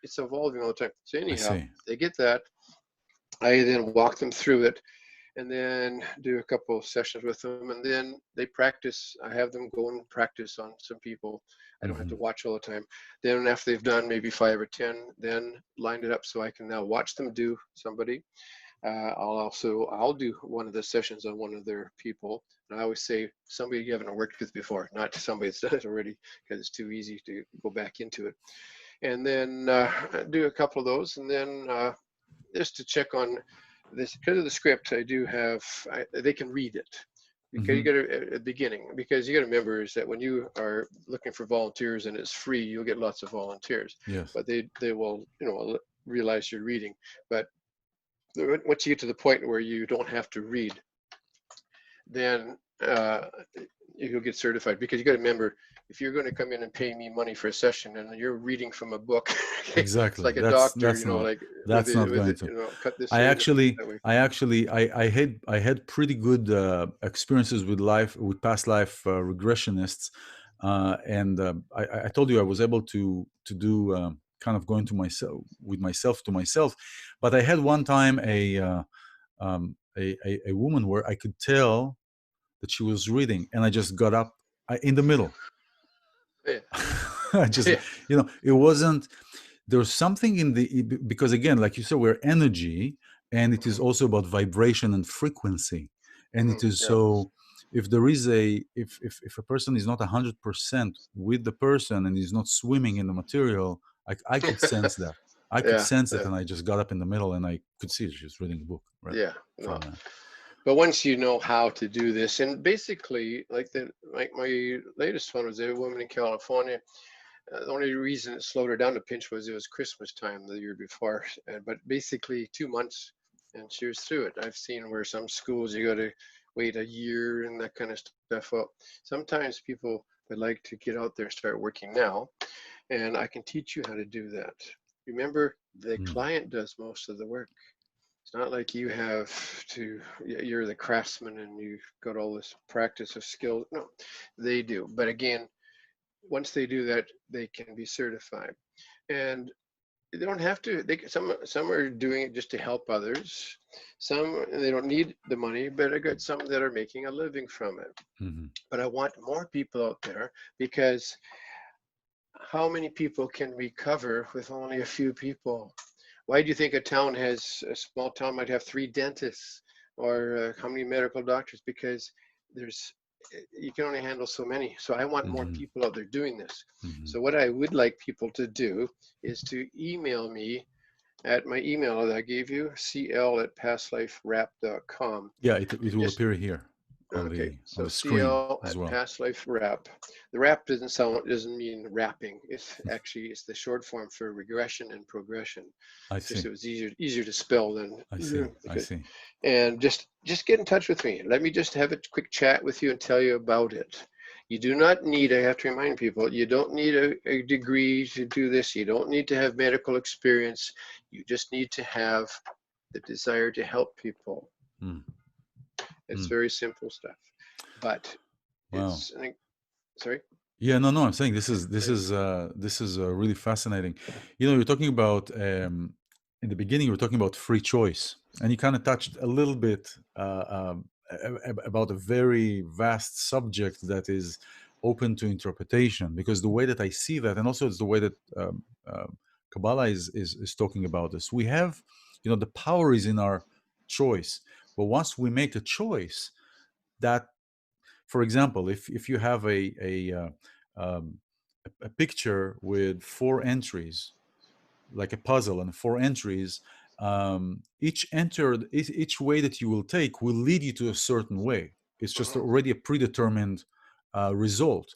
it's evolving all the time. So I anyhow, see. they get that. I then walk them through it, and then do a couple of sessions with them, and then they practice. I have them go and practice on some people. I don't have Hmm. to watch all the time. Then after they've done maybe 5 or 10, then line it up so I can now watch them do somebody. I'll do one of the sessions on one of their people. And I always say somebody you haven't worked with before, not somebody that's done it already, because it's too easy to go back into it. And then do a couple of those, and then just to check on this, because of the script. I do have, they can read it. Because you Hmm. got to at the beginning, because you got to remember is that when you are looking for volunteers and it's free, you'll get lots of volunteers, Yes. but they will realize you're reading. But once you get to the point where you don't have to read, then you'll get certified, because you got to remember, if you're going to come in and pay me money for a session and you're reading from a book, it's Exactly. like a doctor, like That's not with going it, to. cut this I way, actually that way. I had pretty good experiences with past life regressionists, and I told you I was able to do kind of going to myself with myself to myself, but I had one time a woman where I could tell that she was reading, and I just got up in the middle. Yeah. I just, Yeah. it wasn't, there's something in because again, like you said, we're energy, and it is Hmm. also about vibration and frequency. And Hmm. it is Yeah. so, if there is if a person is not 100% with the person and is not swimming in the material, I could sense that. I could Yeah. sense it, Yeah. and I just got up in the middle, and I could see she was reading a book right Yeah. in front No. of me. But once you know how to do this, and basically, like my latest one was a woman in California. The only reason it slowed her down a pinch was it was Christmas time the year before. But basically, 2 months, and she was through it. I've seen where some schools you got to wait a year and that kind of stuff. Well, sometimes people would like to get out there and start working now, and I can teach you how to do that. Remember, the Mm. client does most of the work. It's not like you have to, you're the craftsman and you've got all this practice of skill. No, they do. But again, once they do that, they can be certified. And they don't have to, some are doing it just to help others. Some, they don't need the money, but I got some that are making a living from it. Hmm. But I want more people out there, because how many people can we cover with only a few people? Why do you think a small town might have 3 dentists, or how many medical doctors? Because there's you can only handle so many. So I want more Hmm. people out there doing this. Hmm. So what I would like people to do is to email me at my email that I gave you, cl@pastliferap.com. Yeah, it will Just appear here okay. on So the screen CL as at well. Past Life Rap. The rap doesn't mean rapping. It's the short form for regression and progression. I Just see. it was easier to spell than I see. I because. see. And just get in touch with me. Let me just have a quick chat with you and tell you about it. You do not need, I have to remind people, you don't need a degree to do this. You don't need to have medical experience. You just need to have the desire to help people. Mm. It's Mm. very simple stuff. But Wow. it's, sorry? Yeah, no, no. I'm saying this is really fascinating. You're talking about in the beginning. You were talking about free choice, and you kind of touched a little bit about a very vast subject that is open to interpretation. Because the way that I see that, and also it's the way that Kabbalah is talking about this. We have, the power is in our choice, but once we make a choice, that, for example, if you have um, a picture with 4 entries, like a puzzle, and 4 entries, each way that you will take will lead you to a certain way. It's just Mhm. already a predetermined result.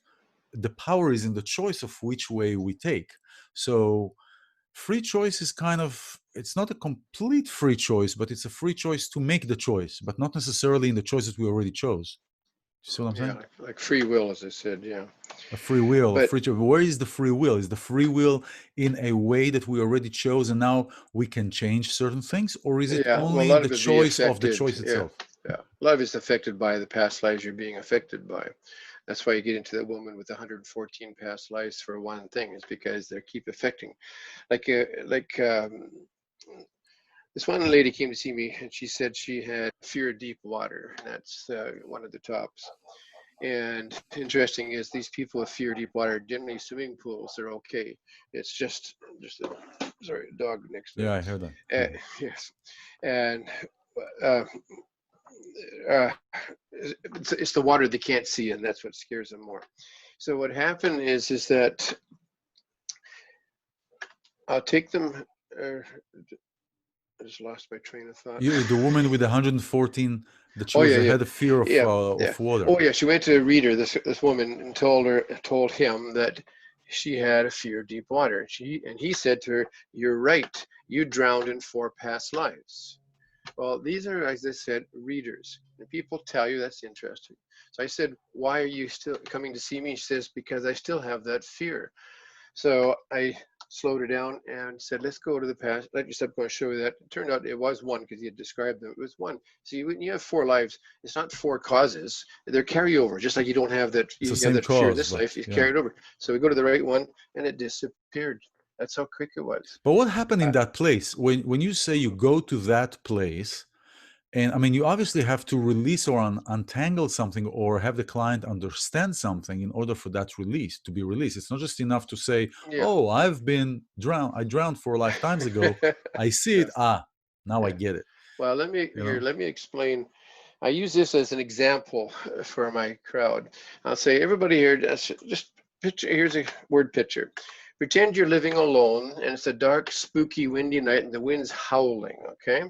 The power is in the choice of which way we take. So free choice is kind of, it's not a complete free choice, but it's a free choice to make the choice, but not necessarily in the choice that we already chose. You see what I'm Yeah, saying? like free will, as I said, yeah. A free will, a But free choice. Where is the free will? Is the free will in a way that we already chose and now we can change certain things, or is it yeah, well, a only lot the of it be choice of the affected. choice Yeah, itself? yeah. A lot of it's affected by the past lives you're being affected by. That's why you get into the woman with 114 past lives for one thing, is because they keep affecting. Like this one lady came to see me, and she said she had fear of deep water. And that's one of the tops. And interesting is these people with fear of deep water, generally swimming pools, they're okay. It's just a, sorry, a dog next door. Yeah, I heard that. Yes, and uh, uh, it's the water they can't see, and that's what scares them more. So what happened is that I'll take them. I just lost my train of thought. The woman with 114, that she Oh was yeah, yeah, had a fear yeah, yeah. of water. Oh yeah, she went to a reader, this woman, and told him that she had a fear of deep water. And he said to her, "You're right. You drowned in 4 past lives." Well, these are, as I said, readers. And people tell you that's interesting. So I said, "Why are you still coming to see me?" She says, "Because I still have that fear." So I slowed her down and said, "Let's go to the past. Let yourself go and show you that." It turned out it was one, because he had described them. It was one. See, when you have 4 lives, it's not 4 causes. They're carryover. Just like you don't have that, It's the you have same that fear in cause, this but life, you yeah. carry it over. So we go to the right one, and it disappeared. That's how quick it was. But what happened in Uh, that place when you say you go to that place? And I mean, you obviously have to release or untangle something or have the client understand something in order for that release to be released. It's not just enough to say, yeah. "Oh, I've been drowned. I drowned 4 lifetimes ago. I see it. Yeah. Ah, now I Yeah. get it." Well, You know? let me explain. I use this as an example for my crowd. I'll say, everybody here, just picture. Here's a word picture. Pretend you're living alone, and it's a dark, spooky, windy night, and the wind's howling. Okay,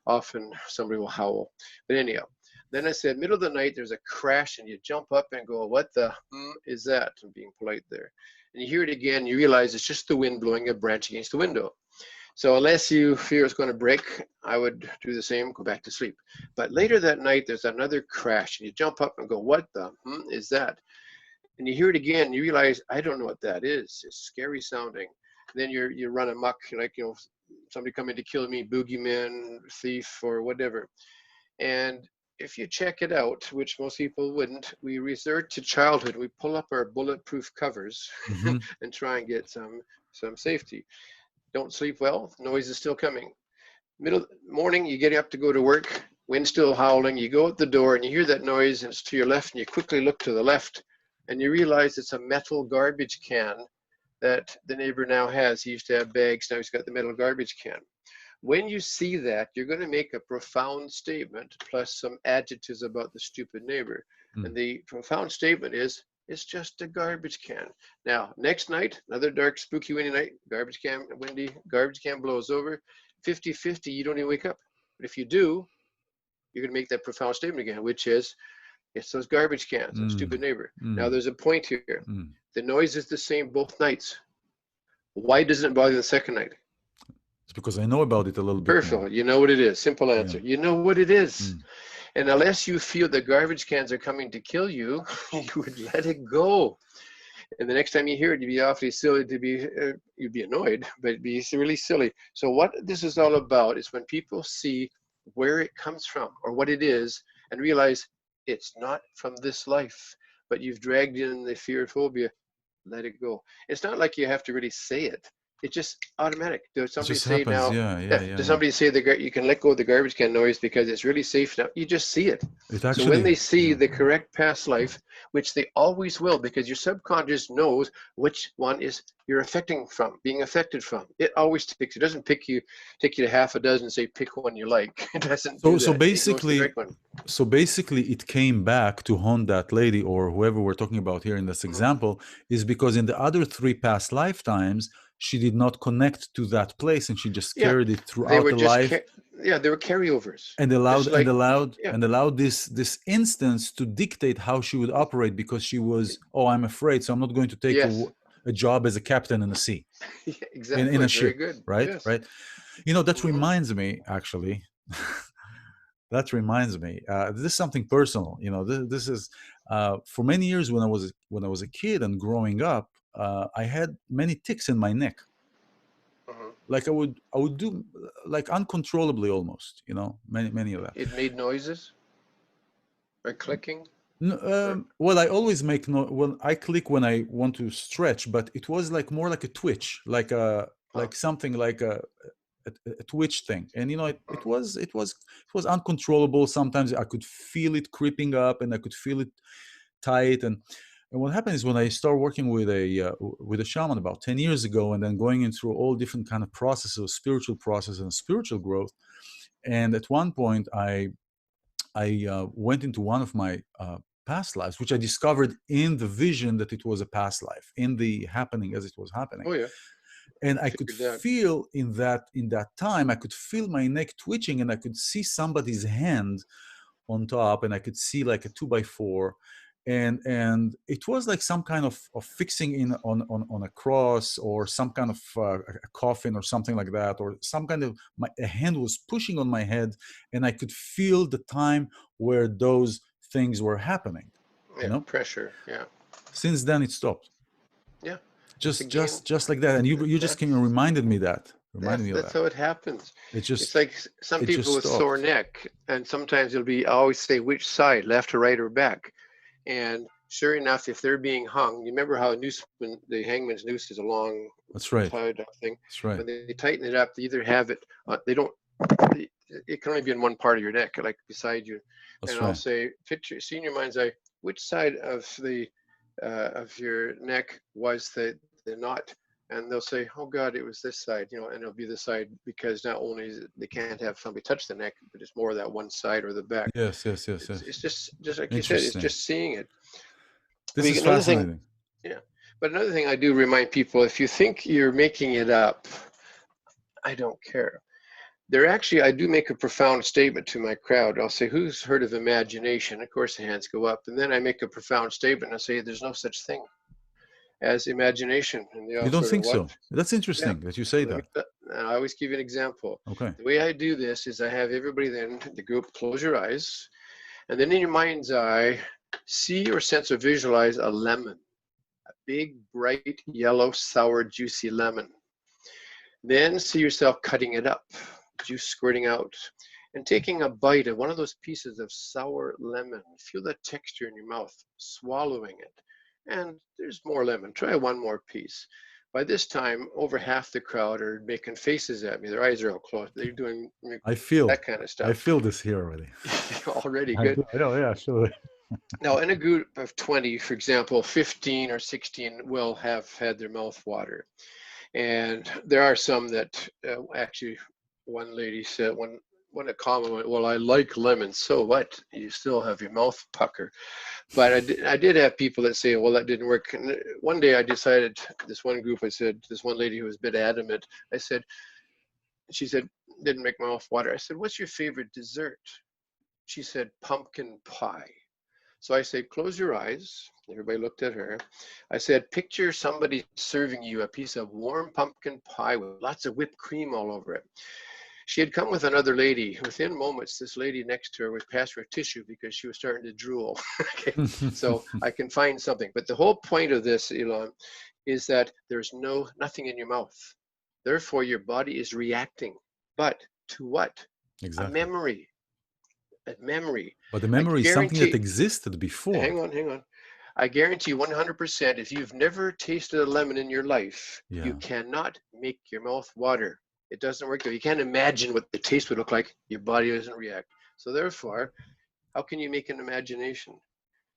often somebody will howl, but anyhow. Then I said, middle of the night, there's a crash, and you jump up and go, "What the is that?" I'm being polite there. And you hear it again. You realize it's just the wind blowing a branch against the window. So unless you fear it's going to break, I would do the same, go back to sleep. But later that night, there's another crash, and you jump up and go, "What the is that?" And you hear it again, and you realize, I don't know what that is. It's scary sounding. And then you run amok, like, somebody coming to kill me, boogeyman, thief, or whatever. And if you check it out, which most people wouldn't, we resort to childhood. We pull up our bulletproof covers Hmm. and try and get some safety. Don't sleep well, noise is still coming. Middle morning, you get up to go to work, wind still howling, you go out the door and you hear that noise, and it's to your left, and you quickly look to the left, and you realize it's a metal garbage can that the neighbor now has. He used to have bags, now he's got the metal garbage can. When you see that, you're going to make a profound statement plus some adjectives about the stupid neighbor. And Mm. the profound statement is, it's just a garbage can. Now, next night, another dark, spooky, windy night, garbage can, windy, garbage can blows over. 50-50, you don't even wake up. But if you do, you're going to make that profound statement again, which is, it's those garbage cans, a Mm. stupid neighbor. Now, Mm. there's a point here. Mm. The noise is the same both nights. Why doesn't it bother you the second night? It's because I know about it a little bit more. Perfect. You know what it is. Simple Yeah. answer. You know what it is. Mm. And unless you feel the garbage cans are coming to kill you, you would let it go. And the next time you hear it, you'd be awfully silly to be, you'd be annoyed, but it'd be really silly. So what this is all about is when people see where it comes from or what it is and realize it's not from this life, but you've dragged in the fear phobia, let it go. It's not like you have to really say it. It's just automatic. Does It somebody just say happens. now, Yeah, yeah, yeah, yeah, does yeah. somebody say you can let go of the garbage can noise because it's really safe now? You just see it. It So when actually, they see yeah. the correct past life, which they always will, because your subconscious knows which one is you're affecting from, being affected from. It always picks. It doesn't take you to half a dozen and say pick one you like. It doesn't So do so that. It goes to the basically, correct one. so basically, it came back to haunt that lady or whoever we're talking about here in this Mhm. example, is because in the other three past lifetimes, she did not connect to that place, and she just Yeah, carried it they throughout were the just life, yeah, they were carryovers. and Just like yeah, allowed this instance to dictate how she would operate, because she was, oh, I'm afraid, so I'm not going to take yes, a job as a captain in the sea, in exactly. a Very ship, good. right? Yes. Right. That Hmm. reminds me, actually. That reminds me, this is something personal. This is, for many years when I was a kid and growing up, I had many ticks in my neck. Hmm. Like I would do, like, uncontrollably, almost. Many of that. It made noises or clicking or Well, I always make no. Well, I click when I want to stretch, but it was like more like a twitch, huh. like something like a twitch thing. And Mhm. it was uncontrollable. Sometimes I could feel it creeping up, and I could feel it tight. And what happened is, when I started working with a shaman about 10 years ago, and then going in through all different kind of processes, spiritual process and spiritual growth. And at one point, I went into one of my past lives, which I discovered in the vision that it was a past life, in the happening as it was happening. Oh yeah, And I could figured that. feel in that time, I could feel my neck twitching, and I could see somebody's hand on top, and I could see like a 2x4. And it was like some kind of fixing in on a cross, or some kind of a coffin, or something like that, or some kind of, a hand was pushing on my head, and I could feel the time where those things were happening. you Yeah, know pressure. Yeah, since then it stopped, yeah. It's just again. just just like that. And you just came and That's reminded me of that's that. how it happens. it It's just like some it just people with sore stopped. neck, and sometimes it'll be I always say which side, left or right or back. And sure enough, if they're being hung, you remember how a noose, when the hangman's noose is a long That's right. tied up thing. That's right. When they tighten it up, they either have it, they don't. It can only be in one part of your neck, like beside you. And That's I'll right. say, picture, see in your mind's eye, which side of your neck was the knot, and they'll say, "Oh God, it was this side," and it'll be the side because not only they can't have somebody touch the neck, but it's more that one side or the back. Yes, yes, yes, It's, yes. it's just like you said, it's Interesting. just seeing it. This is Another thing, fascinating. yeah. But another thing I do remind people: if you think you're making it up, I don't care. I do make a profound statement to my crowd. I'll say, "Who's heard of imagination?" Of course, the hands go up, and then I make a profound statement. I say, "There's no such thing as imagination," and they You all don't sort of think what? so? That's Yeah. interesting that you say Let me. that. I always give you an example. Okay. The way I do this is I have everybody then the group close your eyes, and then in your mind's eye, see or sense or visualize a lemon, big, bright, yellow, sour, juicy lemon. Then see yourself cutting it up, juice squirting out, and taking a bite of one of those pieces of sour lemon. Feel the texture in your mouth, swallowing it. And there's more lemon. Try one more piece. By this time, over half the crowd are making faces at me. Their eyes are all closed. They're doing I feel that kind of I stuff. feel this here already. Already I good. do. I know. Yeah, sure. Now, in a group of 20, for example, 15 or 16 will have had their mouth water. And there are some that actually, one lady said, one a comment went, well, I like lemons. So what? You still have your mouth pucker. But I did have people that say, well, that didn't work. And one day I decided, this one group, I said, this one lady who was a bit adamant, I said, she said, didn't make my mouth water. I said, what's your favorite dessert? She said, pumpkin pie. So I said, close your eyes. Everybody looked at her. I said, picture somebody serving you a piece of warm pumpkin pie with lots of whipped cream all over it. She had come with another lady. Within moments, this lady next to her was passed her tissue because she was starting to drool. Okay, so I can find something. But the whole point of this, iLan, is that there's nothing in your mouth. Therefore, your body is reacting. But to what? A Exactly. memory. A memory. But the I memory is something that guarantee. existed before. Hang on. I guarantee 100% if you've never tasted a lemon in your life, you Yeah. cannot make your mouth water. It doesn't work though. You can't imagine what the taste would look like. Your body doesn't react. So therefore, how can you make an imagination?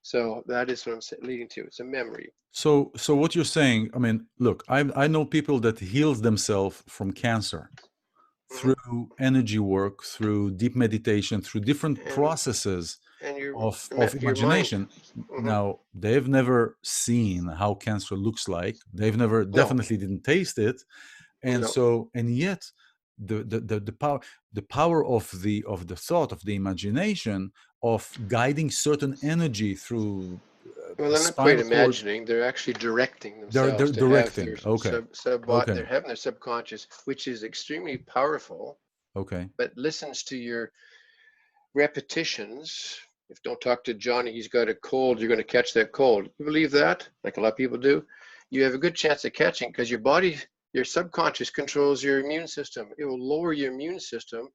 So that is what I'm leading to. It's a memory. So what you're saying, I mean, look, I know people that heals themselves from cancer Hmm. through energy work, through deep meditation, through different And processes and of your mind. imagination. Hmm. Now, they've never seen how cancer looks like. They've never No, definitely didn't taste it. And no. so, and yet the power of the thought, of the imagination, of guiding certain energy through Well, the they're not quite spinal cord, imagining. They're actually directing they're themselves to have directing. their Okay. they're Okay. having their subconscious, which is extremely powerful, Okay. but listens to your repetitions. If don't talk to Johnny, he's got a cold, you're going to catch that cold. You believe that? Like a lot of people do. You have a good chance of catching because your body, your subconscious controls your immune system. It will lower your immune system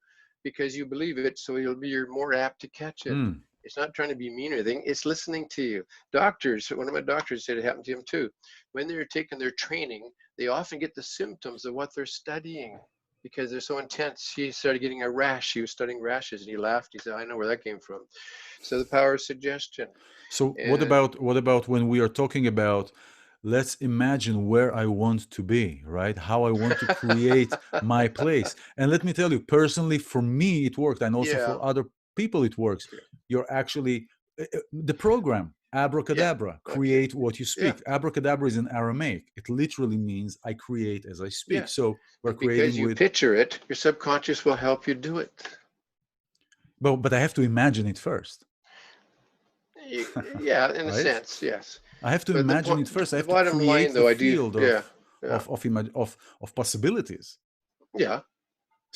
because you believe it, so you're more apt to catch it. Hmm. It's not trying to be mean or anything. It's listening to you. Doctors, one of my doctors said it happened to him too. When they're taking their training, they often get the symptoms of what they're studying because they're so intense. He started getting a rash. He was studying rashes and he laughed. He said, I know where that came from. So the power of suggestion. So And what about when we are talking about, let's imagine where I want to be, right? How I want to create my place. And let me tell you, personally, for me it worked, and also yeah, for other people it works. okay. You're actually the program Yeah, Abracadabra, okay. create what you Yeah, speak. Abracadabra is in Aramaic. It literally means I create as I speak. yeah. So we're And because creating you with, picture it, your subconscious will help you do it. but I have to imagine it first, Yeah, in a right? sense, yes. I have to But the imagine point, it first. I the have to bottom line, create the though, I do. field Yeah, yeah, of possibilities. yeah.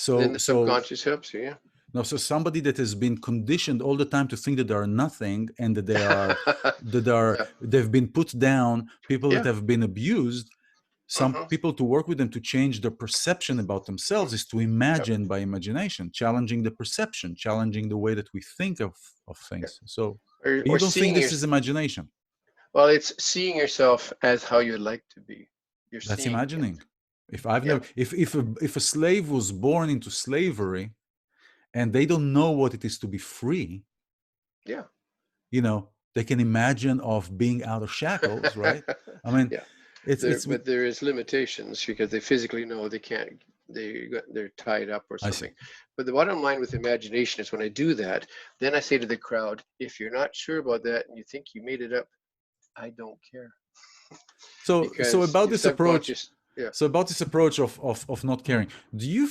And then So the so subconscious helps you. no, so somebody that has been conditioned all the time to think that they are nothing, and that they are Yeah, they've been put down, people that yeah. have been abused, some Hmm. people, to work with them to change their perception about themselves is to Yep. imagine by imagination, challenging the perception, challenging the way that we think of Yep. things. So Or you don't think seeing your this is imagination? well, it's seeing yourself as how you'd like to be. You're That's seeing it. imagining. If I've Yeah, never, if a slave was born into slavery and they don't know what it is to be free, yeah. they can imagine of being out of shackles, right? I mean, Yeah. it's But there is limitations because they physically know they can't. They're tied up or I see. something. But the bottom line with imagination is when I do that, then I say to the crowd, if you're not sure about that and you think you made it up, I don't care So because about your this approach, subconscious. Yeah. of not caring, do you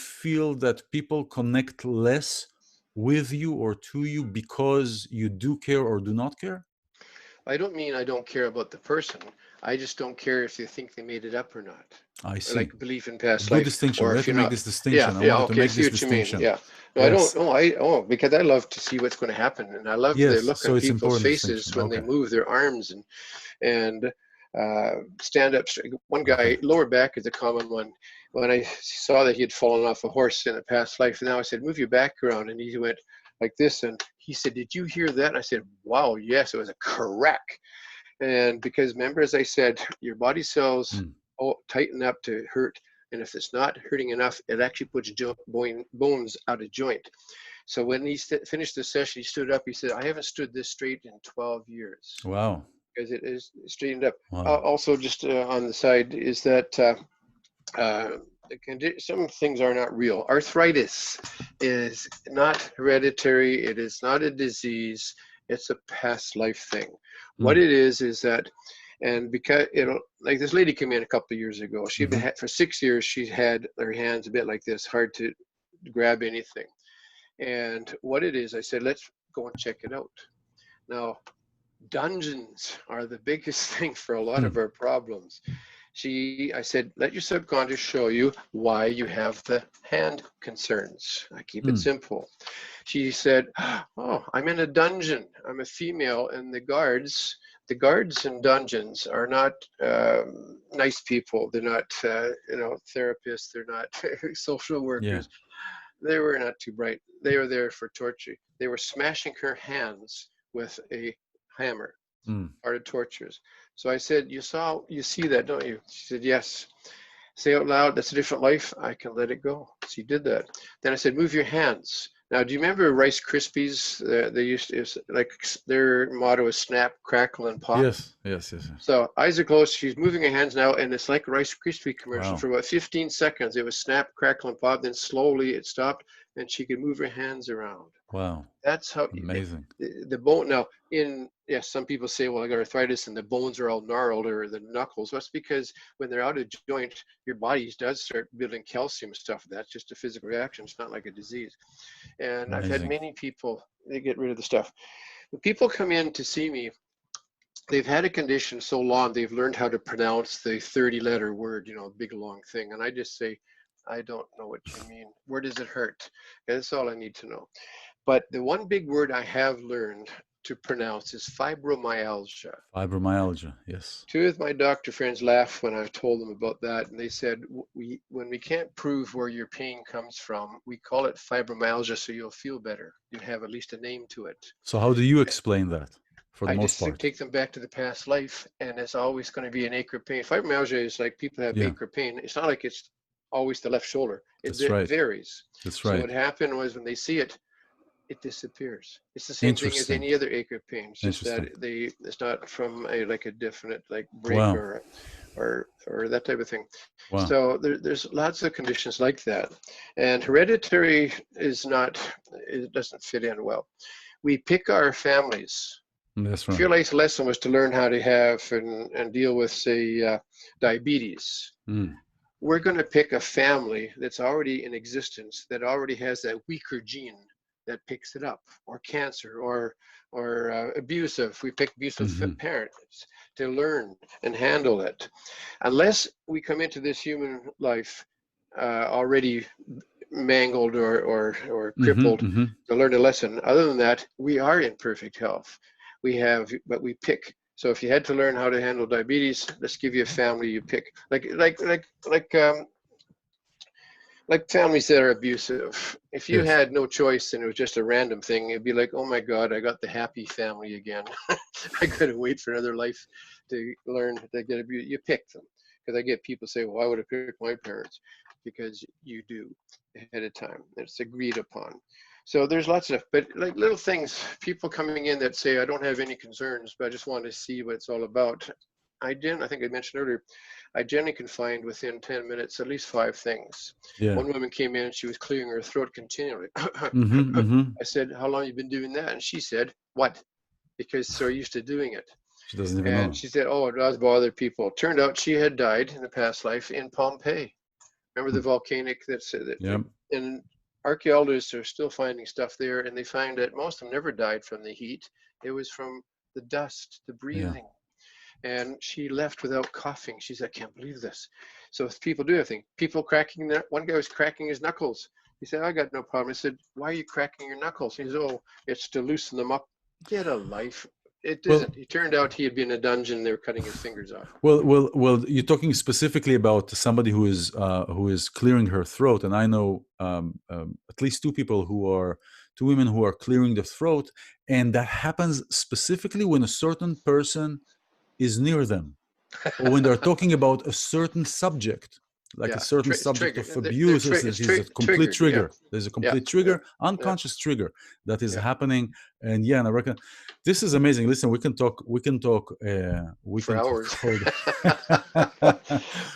feel that people connect less with you or to you because you do care or do not care? I don't mean I don't care about the person. I just don't care if they think they made it up or not. I Or see. like belief in past Good life, distinction. or We have if to you're make not. this Yeah, distinction. I yeah, wanted to okay, I make see this what you mean. distinction. Yeah. No, I don't. Yes. Because I love to see what's going to happen, and I love the Yes. look So on it's people's important faces distinction. when they Okay. move their arms and stand up. One Okay. guy, lower back is a common one. When I saw that he had fallen off a horse in a past life, now I said, move your back around, and he went like this, and he said, "Did you hear that?" And I said, "Wow, yes, it was a crack." And because remember, as I said, your body cells Mm. tighten up to hurt. And if it's not hurting enough, it actually puts bones out of joint. So when he finished the session, he stood up. He said, "I haven't stood this straight in 12 years Wow. because it is straightened up." Wow. Also, just on the side, is that some things are not real. Arthritis is not hereditary. It is not a disease. It's a past life thing. What Mm. it is that, and because like this lady came in a couple of years ago. She Hmm. had for 6 years. She had her hands a bit like this, hard to grab anything. And what it is, I said, let's go and check it out. Now, dungeons are the biggest thing for a lot of Mm. our problems. I said, let your subconscious show you why you have the hand concerns. I keep it Mm. simple. She said, oh, I'm in a dungeon. I'm a female, and the guards in dungeons are not nice people. They're not, therapists. They're not social Yeah. workers. They were not too bright. They were there for torture. They were smashing her hands with a hammer, Mm. part of tortures. So I said, you see that, don't you? She said, yes. Say out loud, that's a different life. I can let it go. She did that. Then I said, move your hands. Now, do you remember Rice Krispies? They used to, like their motto is snap, crackle, and pop. Yes. Yes. Yes. Yes. So eyes are closed. She's moving her hands now, and it's like a Rice Krispie commercial. Wow. For about 15 seconds, it was snap, crackle, and pop. Then slowly it stopped, and she could move her hands around. Wow. That's how Amazing. the bone. Now, yes, some people say, "Well, I got arthritis and the bones are all gnarled or the knuckles." That's because when they're out of joint, your body does start building calcium stuff. That's just a physical reaction. It's not like a disease. And I've had Amazing. many people they get rid of the stuff. When people come in to see me, they've had a condition so long they've learned how to pronounce the 30-letter word, big long thing. And I just say, I don't know what you mean. Where does it hurt? That's all I need to know. But the one big word I have learned to pronounce is fibromyalgia. Fibromyalgia. Yes. Two of my doctor friends laughed when I told them about that, and they said, when we can't prove where your pain comes from, we call it fibromyalgia so you'll feel better. You have at least a name to it. So how do you explain that for the I most just part? take them back to the past life, and it's always going to be an ache or pain. Fibromyalgia is like people have Yeah. ache or pain. It's not like it's always the left shoulder. That's right. Varies. That's So right. what happened was when they see it, it disappears. It's the same thing as Interesting. any other ache or pain. It's just that Interesting. it's not from a definite like break Wow. or that type of thing. Wow. So there's lots of conditions like that, and hereditary is not. It doesn't fit in well. We pick our families. That's If right. your life's lesson was to learn how to have and deal with, say, diabetes, Mm. we're going to pick a family that's already in existence that already has that weaker gene that picks it up, or cancer, or abusive. We pick abusive Hmm. parents to learn and handle it. Unless we come into this human life already mangled or Hmm. crippled Hmm. to learn a lesson. Other than that, we are in perfect health. But we pick. So if you had to learn how to handle diabetes, let's give you a family you pick. Like families that are abusive. If you Yes. had no choice and it was just a random thing, it'd be like, oh my God, I got the happy family again. I gotta wait for another life to learn to get abused. You pick them. Because I get people say, well, I would have picked my parents. Because you do ahead of time. It's agreed upon. So there's lots of, but like little things, people coming in that say, I don't have any concerns, but I just want to see what it's all about. I think I mentioned earlier, I generally can find within 10 minutes at least 5 things. Yeah. One woman came in and she was clearing her throat continually. Hmm. Hmm. I said, how long have you been doing that? And she said, what? Because so used to doing it. She doesn't even And know. she said, oh, it does bother people. Turned out she had died in a past life in Pompeii. Remember the Hmm. volcanic that's Yeah. and archaeologists are still finding stuff there, and they find that most of them never died from the heat. It was from the dust, the Yeah. breathing. And she left without coughing. She said, I can't believe this. So if people do everything, people cracking one guy was cracking his knuckles. He said, I got no problem. I said, why are you cracking your knuckles? He said, oh, it's to loosen them up. Get a life. It Well, isn't. He turned out he had been in a dungeon. They were cutting his fingers off. well. You're talking specifically about somebody who is clearing her throat, and I know at least two women who are clearing the throat, and that happens specifically when a certain person is near them, or when they're talking about a certain subject. like a Yeah, certain it's subject triggered. of abuse, It's is a complete triggered. Yeah, trigger. There's a yeah, complete yeah, trigger, yeah, unconscious trigger that is yeah. happening. And yeah, and I reckon this is amazing. Listen, we For can talk hours. all day. But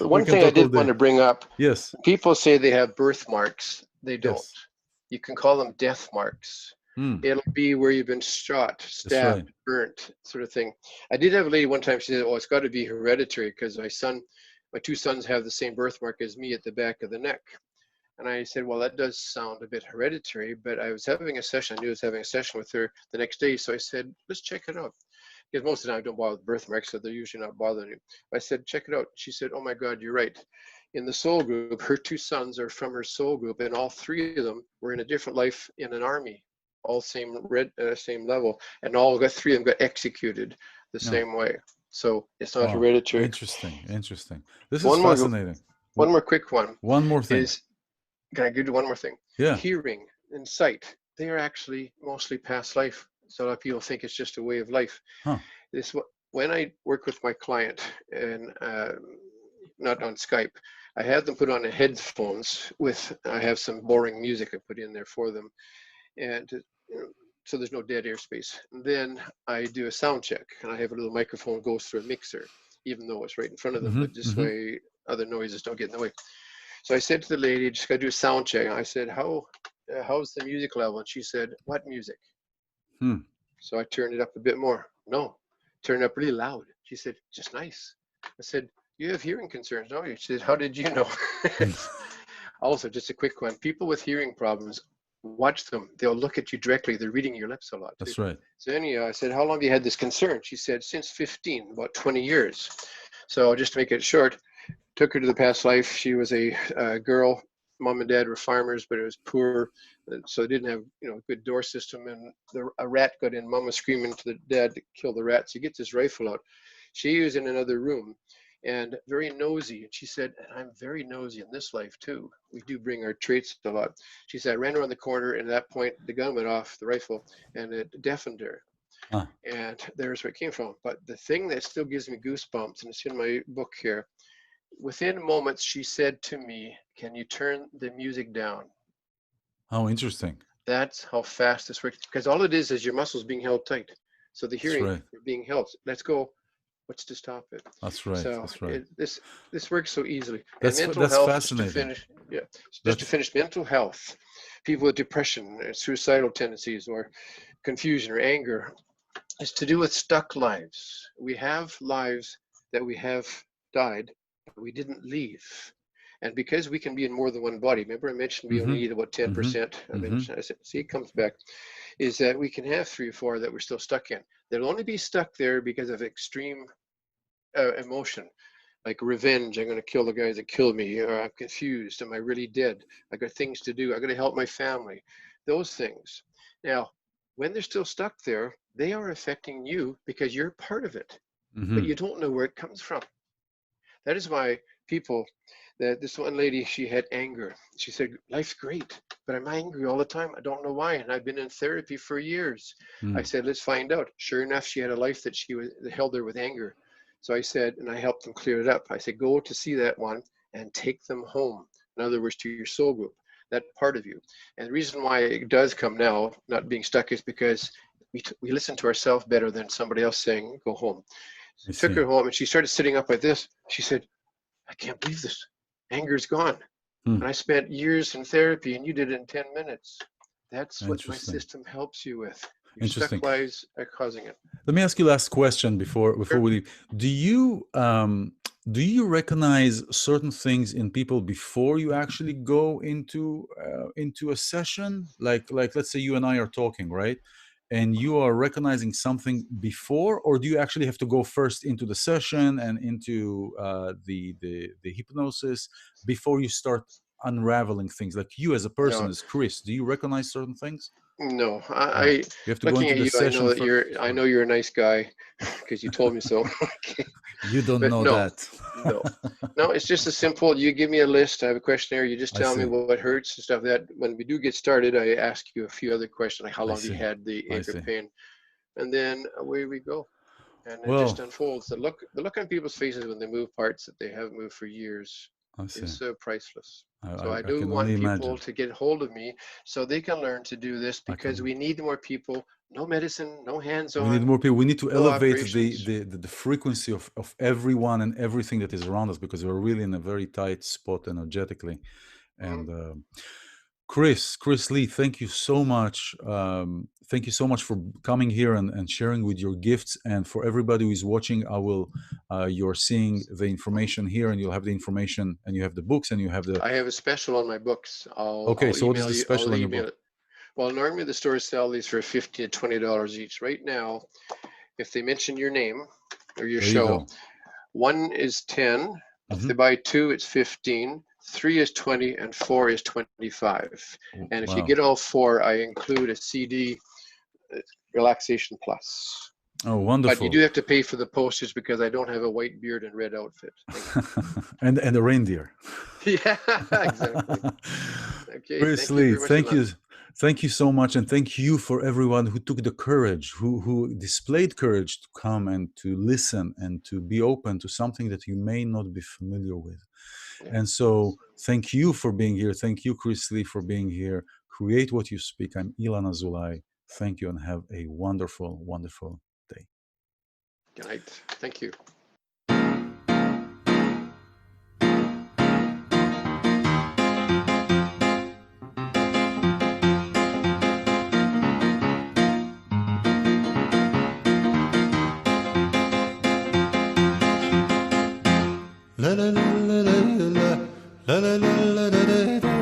We one can thing I talk all did want day. to bring up, Yes, people say they have birthmarks. They don't. yes. You can call them death marks. Hmm, It'll be where you've been shot, that's right. stabbed, burnt, sort of thing. I did have a lady one time, she said, oh, it's got to be hereditary because my two sons have the same birthmark as me at the back of the neck. And I said, well, that does sound a bit hereditary, but I was having a session. I knew I was having a session with her the next day. So I said, let's check it out. Because most of the time I don't bother with birthmarks, so they're usually not bothering you. I said, check it out. She said, oh my God, you're right. In the soul group, her two sons are from her soul group, and all three of them were in a different life in an army, all same level, and all got three of them got executed the No. same way. So it's not Wow. hereditary. Interesting. Interesting. This is One more, fascinating. one more quick one One more thing. is, can I give you one more thing? Yeah. Hearing and sight, they are actually mostly past life. So a lot of people think it's just a way of life. Huh. This when I work with my client and not on Skype, I have them put on headphones with. I have some boring music I put in there for them, and so there's no dead airspace. And then I do a sound check, and I have a little microphone goes through a mixer, even though it's right in front of them, Mm-hmm. but this Mm-hmm. way other noises don't get in the way. So I said to the lady, just got to do a sound check. I said, how's the music level? And she said, what music? Hmm. So I turned it up a bit more. No, turned it up really loud. She said, just nice. I said, you have hearing concerns, don't you? She said, how did you know? Also, just a quick one. People with hearing problems, watch them. They'll look at you directly. They're reading your lips a lot too. That's right. So anyhow, I said, how long have you had this concern? She said, since 15, about 20 years. So just to make it short, took her to the past life. She was a girl. Mom and dad were farmers, but it was poor, so they didn't have a good door system. And a rat got in. Mom was screaming to the dad to kill the rat. So he gets his rifle out. She was in another room and very nosy. And she said, I'm very nosy in this life too. We do bring our traits a lot. She said, I ran around the corner, and at that point, the gun went off, the rifle, and it deafened her. Ah. And there's where it came from. But the thing that still gives me goosebumps, and it's in my book here, within moments, she said to me, can you turn the music down? How interesting. That's how fast this works. Because all it is your muscles being held tight. So the That's hearing right. being held. Let's go. What's to stop it? That's right. So That's right. this works so easily. And mental That's health, just to fascinating. finish, yeah, just to That's finish, mental health. People with depression, suicidal tendencies, or confusion or anger, is to do with stuck lives. We have lives that we have died, but we didn't leave. And because we can be in more than one body, remember I mentioned we only mm-hmm. need about Mm-hmm. 10%. Mm-hmm. I said, see, it comes back, is that we can have 3 or 4 that we're still stuck in. They'll only be stuck there because of extreme emotion, like revenge. I'm going to kill the guys that killed me, or I'm confused. Am I really dead? I got things to do. I got to help my family. Those things. Now, when they're still stuck there, they are affecting you because you're part of it, but Mm-hmm. you don't know where it comes from. That is why people, that this one lady, she had anger. She said, life's great, but I'm angry all the time. I don't know why. And I've been in therapy for years. I Mm. said, let's find out. Sure enough, she had a life that held her with anger. So I said, and I helped them clear it up. I said, go to see that one and take them home. In other words, to your soul group, that part of you. And the reason why it does come now, not being stuck, is because we listen to ourselves better than somebody else saying, go home. I Took her see. home, and she started sitting up like this. She said, I can't believe this. Anger's gone. Hmm. And I spent years in therapy, and you did it in 10 minutes. That's what my Interesting. system helps you with. Your Interesting. stuck lives are causing it. Let me ask you last question before Sure. we leave. Do you recognize certain things in people before you actually go into a session? Like let's say you and I are talking, right? And you are recognizing something before, or do you actually have to go first into the session and into the hypnosis before you start unraveling things? Like you as a person, No, as Chris, do you recognize certain things? no. No, I you have to go looking into at the you, I session know that first. I know you're a nice guy because you told me so. Okay. You don't But know no, that. no, no. It's just as simple. You give me a list. I have a questionnaire. You just I tell me see. what hurts and stuff. That when we do get started, I ask you a few other questions, like how I long have you see. had the I ache or see. pain, and then away we go. And it just Well, unfolds. The look on people's faces when they move parts that they haven't moved for years. I see. is priceless. I, So I I do can only want people imagine. to get hold of me so they can learn to do this I because can. we need more people. No medicine, no We need hands-on, more people. We need to no elevate operations. the frequency of everyone and everything that is around us because we're really in a very tight spot energetically. Mhm. And Chris Lee, thank you so much. Thank you so much for coming here and sharing with your gifts. And for everybody who is watching, you're seeing the information here, and you'll have the information, and you have the books, and you have the. I have a special on my books. Okay, I'll so what is email the you. I'll special on your email book? it. Well, normally the stores sell these for $15 to $20 each. Right now, if they mention your name or your There you show, go. one is 10. If Hmm. they buy two, it's 15. Three is 20, and four is 25. And if you Wow. get all four, I include a CD, Relaxation Plus. Oh, But you do wonderful. have to pay for the postage because I don't have a white beard and red outfit. Thank And a reindeer. you. Yeah, exactly. Okay, Chris thank you Lee, very much, Ilan. thank you so much, and thank you for everyone who took the courage, who displayed courage to come and to listen and to be open to something that you may not be familiar with. Yeah. And so, thank you for being here. Thank you, Chris Lee, for being here. Create what you speak. I'm iLan Azoulai. Thank you, and have a wonderful, wonderful day. Good night. Thank you. La la la la la la la la la la la